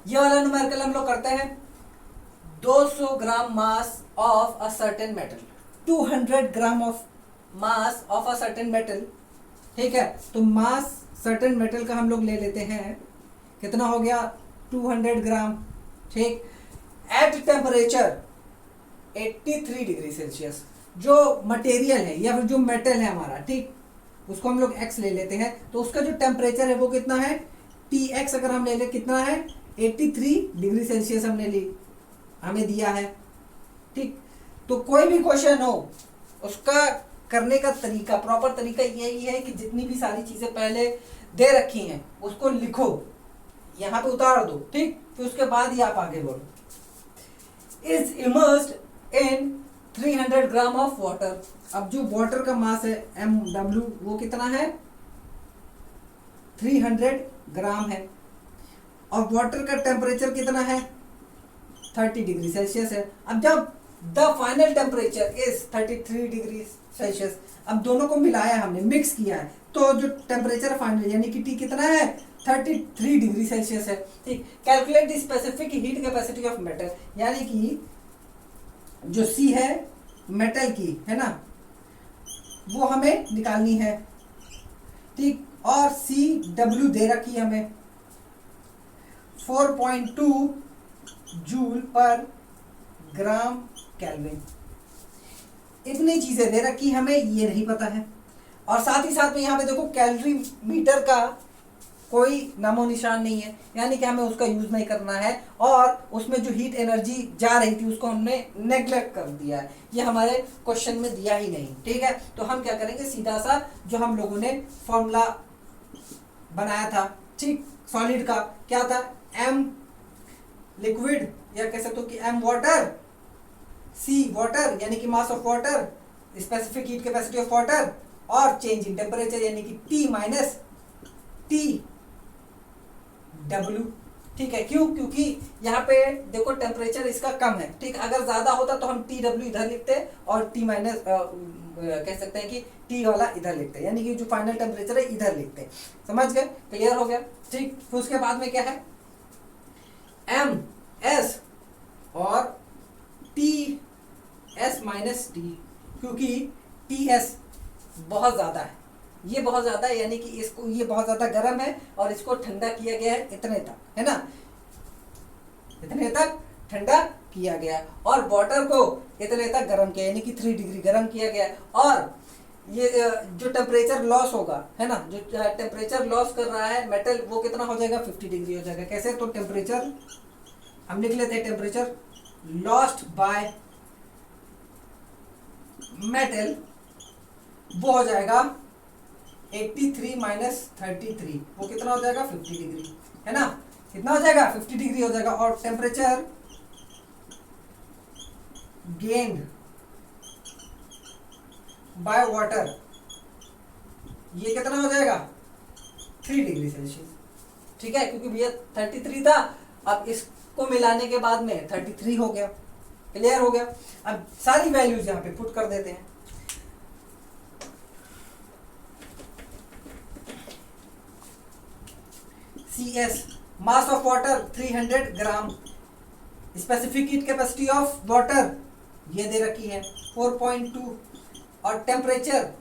ये वाला न्यूमेरिकल हम लोग करते हैं। 200 gram mass of a certain metal, 200 gram of mass of a certain metal. ठीक है, तो मास सर्टेन मेटल का हम लोग ले लेते हैं, कितना हो गया 200 ग्राम। ठीक, एट टेम्परेचर 83 डिग्री सेल्सियस, जो मटेरियल है या फिर जो मेटल है हमारा, ठीक, उसको हम लोग x ले लेते हैं, तो उसका जो टेम्परेचर है वो कितना है, Tx अगर हम ले ले कितना है 83 डिग्री सेल्सियस हमने ली, हमें दिया है। ठीक, तो कोई भी क्वेश्चन हो उसका करने का तरीका, प्रॉपर तरीका यही है कि जितनी भी सारी चीजें पहले दे रखी हैं उसको लिखो, यहाँ पे उतार दो। ठीक, फिर उसके बाद ही आप आगे बढ़ो। Is immersed in 300 gram of water. अब जो वाटर का मास है MW वो कितना है 300 ग्राम है, और वाटर का टेम्परेचर कितना है 30 डिग्री सेल्सियस है। अब जब the final temperature is 33 degree Celsius, अब दोनों को मिलाया हमने, मिक्स किया है, तो जो टेम्परेचर फाइनल यानी कि T कितना है 33 डिग्री सेल्सियस है। ठीक, calculate the specific heat capacity of metal, यानी कि जो C है मेटल की, है ना, वो हमें निकालनी है। ठीक, और CW दे रखी है हमें 4.2 जूल पर ग्राम केल्विन। इतनी चीजें दे रखी हमें, ये नहीं पता है। और साथ ही साथ में यहाँ पे देखो कैलोरी मीटर का कोई नामो निशान नहीं है, यानी कि हमें उसका यूज नहीं करना है, और उसमें जो हीट एनर्जी जा रही थी उसको हमने नेग्लेक्ट कर दिया है, ये हमारे क्वेश्चन में दिया ही नहीं। ठीक है, तो हम क्या करेंगे, सीधा सा जो हम लोगों ने फॉर्मूला बनाया था, ठीक, सॉलिड का क्या था, M लिक्विड, या कह सकते हो कि M वाटर, C वाटर यानी कि मास of water, specific heat capacity of water, और चेंज इन टेम्परेचर यानी कि T माइनस TW। ठीक है, क्यों, क्योंकि यहाँ पे देखो टेम्परेचर इसका कम है। ठीक, अगर ज्यादा होता तो हम TW इधर लिखते और T माइनस कह सकते हैं कि T वाला इधर लिखते, यानी कि जो फाइनल टेम्परेचर है इधर लिखते। समझ गए, क्लियर हो गया। ठीक, फिर उसके बाद में क्या है MS और TS माइनस T, क्योंकि TS बहुत ज्यादा है, ये बहुत ज्यादा है, यानी कि इसको, ये बहुत ज्यादा गर्म है और इसको ठंडा किया गया है इतने तक, है ना, इतने तक ठंडा किया गया है, और वाटर को इतने तक गर्म किया, यानी कि 3 डिग्री गर्म किया गया है। और ये जो टेम्परेचर लॉस होगा, है ना, जो टेम्परेचर लॉस कर रहा है मेटल, वो कितना हो जाएगा 50 डिग्री हो जाएगा। कैसे, तो टेम्परेचर हम लिख लेते हैं, टेम्परेचर लॉस्ट बाय मेटल वो हो जाएगा 83 माइनस 33, वो कितना हो जाएगा 50 डिग्री, है ना, कितना हो जाएगा 50 डिग्री हो जाएगा। और टेम्परेचर गेन्ड बाय वाटर ये कितना हो जाएगा 3 डिग्री सेल्सियस। ठीक है, क्योंकि भैया 33 था, अब इसको मिलाने के बाद में 33 हो गया। क्लियर हो गया। अब सारी वैल्यूज यहाँ पे पुट कर देते हैं। CS, mass of water 300 gram, specific heat capacity of water ये दे रखी है 4.2, और टेम्परेचर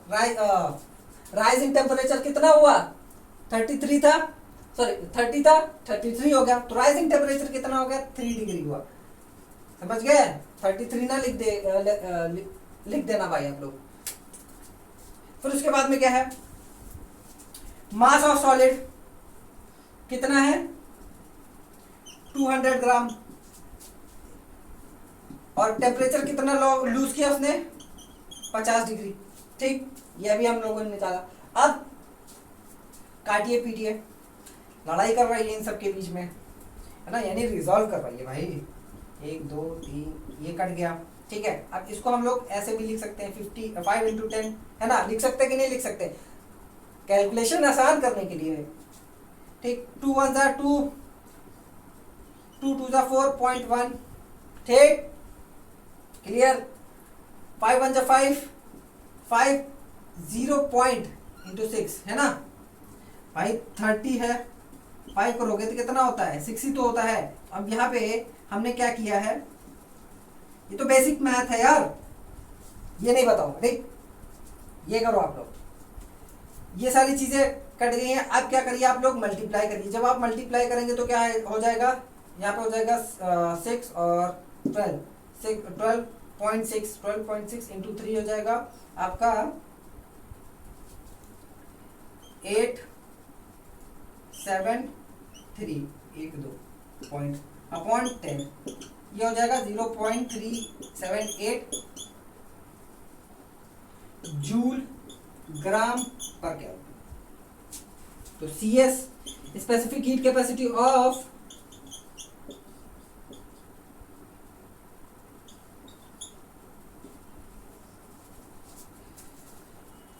राइज इन टेम्परेचर कितना हुआ, 33 था, सॉरी 30 था, 33 हो गया, तो राइजिंग टेम्परेचर कितना हो गया, 3 डिग्री हुआ। समझ गए, 33 ना लिख देना भाई आप लोग। फिर उसके बाद में क्या है, मास ऑफ सॉलिड कितना है, 200 ग्राम, और टेम्परेचर कितना लूज किया उसने, 50 डिग्री। ठीक, यह भी हम लोगों ने निकाला। अब काटिए पीटिए, लड़ाई कर रही है इन सबके बीच में, है ना, यानी रिजॉल्व कर रही है भाई। 1 2 3 ये कट गया, ठीक है। अब इसको हम लोग ऐसे भी लिख सकते हैं 5 इंटू 10, है ना, लिख सकते कि नहीं लिख सकते, कैलकुलेशन आसान करने के लिए। ठीक, 2 1 जा 2, 2 2 जा 4.1, ठीक, क्लियर। 5 1 जा 5, 5 0 पॉइंट इंटू 6, है ना भाई, 30 है, 5 करोगे तो कितना होता है, 6 ही तो होता है। अब यहाँ पे हमने क्या किया है, ये तो बेसिक मैथ है यार, ये नहीं बताऊंगा, ठीक, ये करो आप लोग। ये सारी चीजें कट गई हैं। अब क्या करिए आप लोग, मल्टीप्लाई करिए। जब आप मल्टीप्लाई करेंगे तो क्या हो जाएगा, यहाँ पे हो जाएगा 6 और 12.6 इंटू 3 हो जाएगा आपका 8 7 3 1 2 पॉइंट अपॉन 10, ये हो जाएगा 0.378 जूल ग्राम पर केल्विन। तो CS specific heat capacity of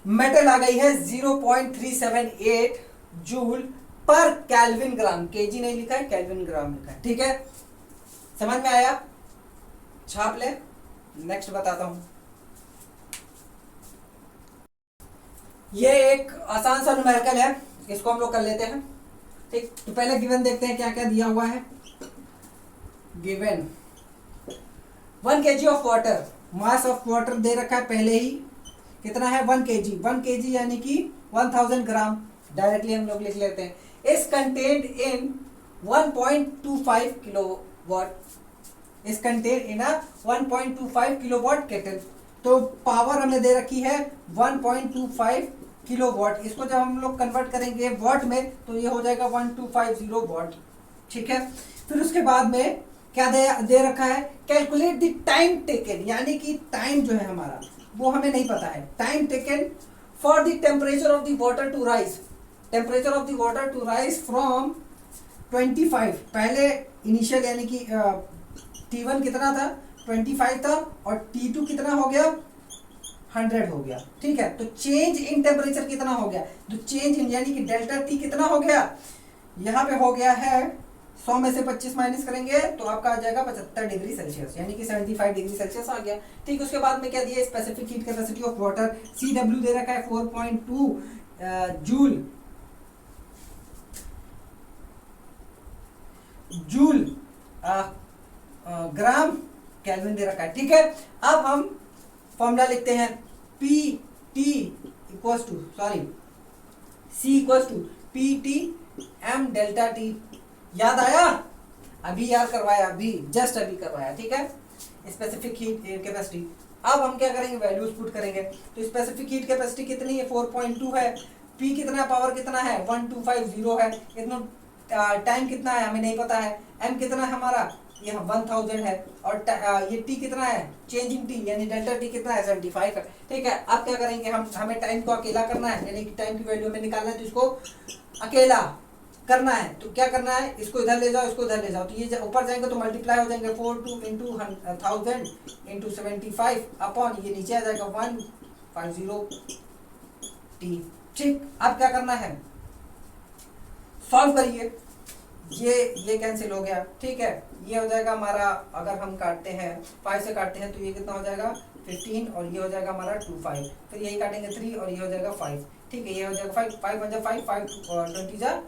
metal आ गई है 0.378 जूल पर केल्विन ग्राम, केजी नहीं लिखा है, केल्विन ग्राम लिखा है, ठीक है। समझ में आया, छाप ले। नेक्स्ट बताता हूं, ये एक आसान सा न्यूमेरिकल है, इसको हम लोग कर लेते हैं, ठीक। तो पहले गिवन देखते हैं क्या क्या दिया हुआ है। Given 1 kg of water, mass of water दे रखा है पहले ही, कितना है 1 kg, 1 kg यानी कि 1000 ग्राम, डायरेक्टली हम लोग लिख लेते हैं। Is contained in 1.25 kilowatt, is contained in a 1.25 kilowatt kettle. तो पावर हमें दे रखी है 1.25 किलोवाट, इसको जब हम लोग कन्वर्ट करेंगे वाट में तो ये हो जाएगा 1250 वाट, ठीक है। फिर उसके बाद में क्या दे रखा है, कैलकुलेट द टाइम टेकन, यानी कि टाइम जो है हमारा वो हमें नहीं पता है, time taken for the temperature of the water to rise, temperature of the water to rise from 25, पहले इनिशियल यानी कि T1 कितना था 25 था, और T2 कितना हो गया 100 हो गया, ठीक है। तो चेंज इन टेम्परेचर कितना हो गया, तो चेंज इन यानी कि डेल्टा T कितना हो गया, यहाँ पे हो गया है 100 में से 25 माइनस करेंगे तो आपका आ जाएगा 75 डिग्री सेल्सियस, यानी कि 75 डिग्री सेल्सियस आ गया, ठीक। उसके बाद में क्या दिया, specific heat capacity of water CW दे रखा है 4.2 जूल ग्राम केल्विन दे रखा है, ठीक है। अब हम फॉर्मूला लिखते हैं PT equals to C equals to PT m delta T, याद आया, अभी याद करवाया, अभी जस्ट अभी करवाया, ठीक है। स्पेसिफिक हीट कैपेसिटी, अब हम क्या करेंगे, वैल्यूज पुट करेंगे। तो स्पेसिफिक हीट कैपेसिटी कितनी है 4.2 है, P कितना, पावर कितना है 1250 है, इतना टाइम कितना है हमें नहीं पता है, M कितना है हमारा यहाँ 1000 है, और ये T कितना है, चेंज इन T यानी डेल्टा T कितना है 75 है, ठीक है। अब क्या करेंगे, हमें टाइम को अकेला करना है, यानी कि टाइम की वैल्यू हमें निकालना है, तो इसको अकेला करना है। तो क्या करना है, इसको इधर ले जाओ, इसको इधर ले जाओ, तो ये ऊपर जाएंगे तो मल्टीप्लाई हो जाएंगे 42 इंटू 1000 इंटू 75 अपॉन ये नीचे आ जाएगा 150 T, ठीक। अब क्या करना है, सॉल्व करिए, ये कैंसिल हो गया, ठीक है। ये हो जाएगा हमारा, अगर हम काटते हैं 5 से काटते हैं तो ये कितना हो जाएगा 15, और ये हो जाएगा हमारा 25, फिर यही काटेंगे 3 और ये हो जाएगा 5, ठीक है। ये हो जाएगा 5 5 5 5 5 और 20 जा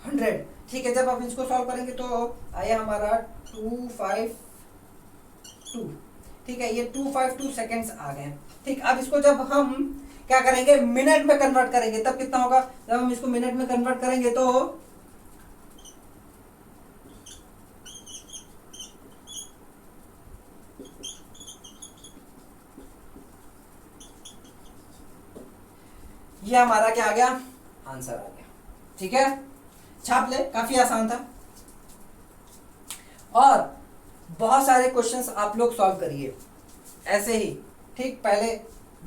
100। ठीक है, जब आप इसको सॉल्व करेंगे तो आया हमारा 252। ठीक है, ये 252 सेकेंड्स आ गए। ठीक, अब इसको जब हम क्या करेंगे, मिनट में कन्वर्ट करेंगे, तब कितना होगा, जब हम इसको मिनट में कन्वर्ट करेंगे तो ये हमारा क्या आ गया, आंसर आ गया। ठीक है, छाप ले, काफी आसान था। और बहुत सारे क्वेश्चंस आप लोग सॉल्व करिए ऐसे ही। ठीक, पहले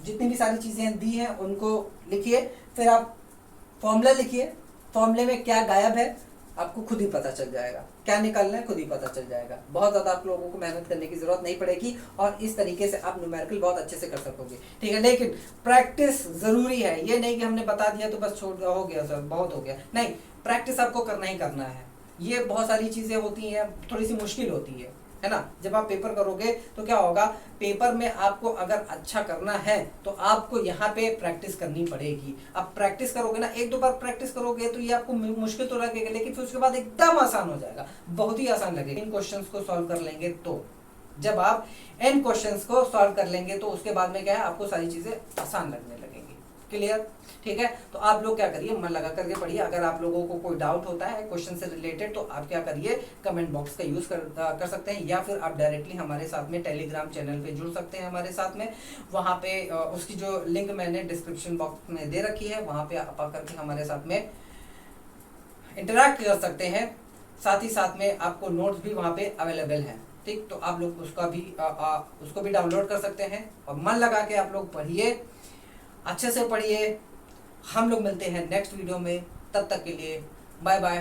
जितनी भी सारी चीजें दी हैं उनको लिखिए, फिर आप फॉर्मूला लिखिए, फॉर्मूले में क्या गायब है आपको खुद ही पता चल जाएगा, क्या निकालना है खुद ही पता चल जाएगा। बहुत ज़्यादा आप लोगों को मेहनत करने की ज़रूरत नहीं पड़ेगी और इस तरीके से आप न्यूमेरिकल बहुत अच्छे से कर सकोगे। ठीक है, लेकिन प्रैक्टिस ज़रूरी है। ये नहीं कि हमने बता दिया तो बस छोड़ दिया, हो गया सर बहुत हो गया, नहीं, प्रैक्टिस आपको करना ही करना है। ये बहुत सारी चीज़ें होती हैं, थोड़ी सी मुश्किल होती है ना। जब आप पेपर करोगे तो क्या होगा, पेपर में आपको अगर अच्छा करना है तो आपको यहाँ पे प्रैक्टिस करनी पड़ेगी। अब प्रैक्टिस करोगे ना, एक दो बार प्रैक्टिस करोगे तो ये आपको मुश्किल तो लगेगा, लेकिन फिर उसके बाद एकदम आसान हो जाएगा, बहुत ही आसान लगेगा। इन क्वेश्चंस को सॉल्व कर लेंगे तो, जब आप इन क्वेश्चंस को सॉल्व कर लेंगे तो उसके बाद में क्या है, आपको सारी चीजें आसान लगने लगेंगी। क्लियर? ठीक है, तो आप लोग क्या करिए, मन लगा करके पढ़िए। अगर आप लोगों को कोई डाउट होता है क्वेश्चन से रिलेटेड तो आप क्या करिए, कमेंट बॉक्स का यूज कर सकते हैं, या फिर आप डायरेक्टली हमारे साथ में टेलीग्राम चैनल पे जुड़ सकते हैं हमारे साथ में। वहाँ पे उसकी जो लिंक मैंने डिस्क्रिप्शन बॉक्स में दे रखी है, वहाँ पे आप आकर के हमारे साथ में इंटरैक्ट कर सकते हैं। साथ ही साथ में आपको नोट्स भी वहाँ पे अवेलेबल हैं। ठीक, तो आप लोग उसको भी डाउनलोड कर सकते हैं और मन लगा के आप लोग पढ़िए, अच्छे से पढ़िए। हम लोग मिलते हैं नेक्स्ट वीडियो में, तब तक के लिए बाय बाय।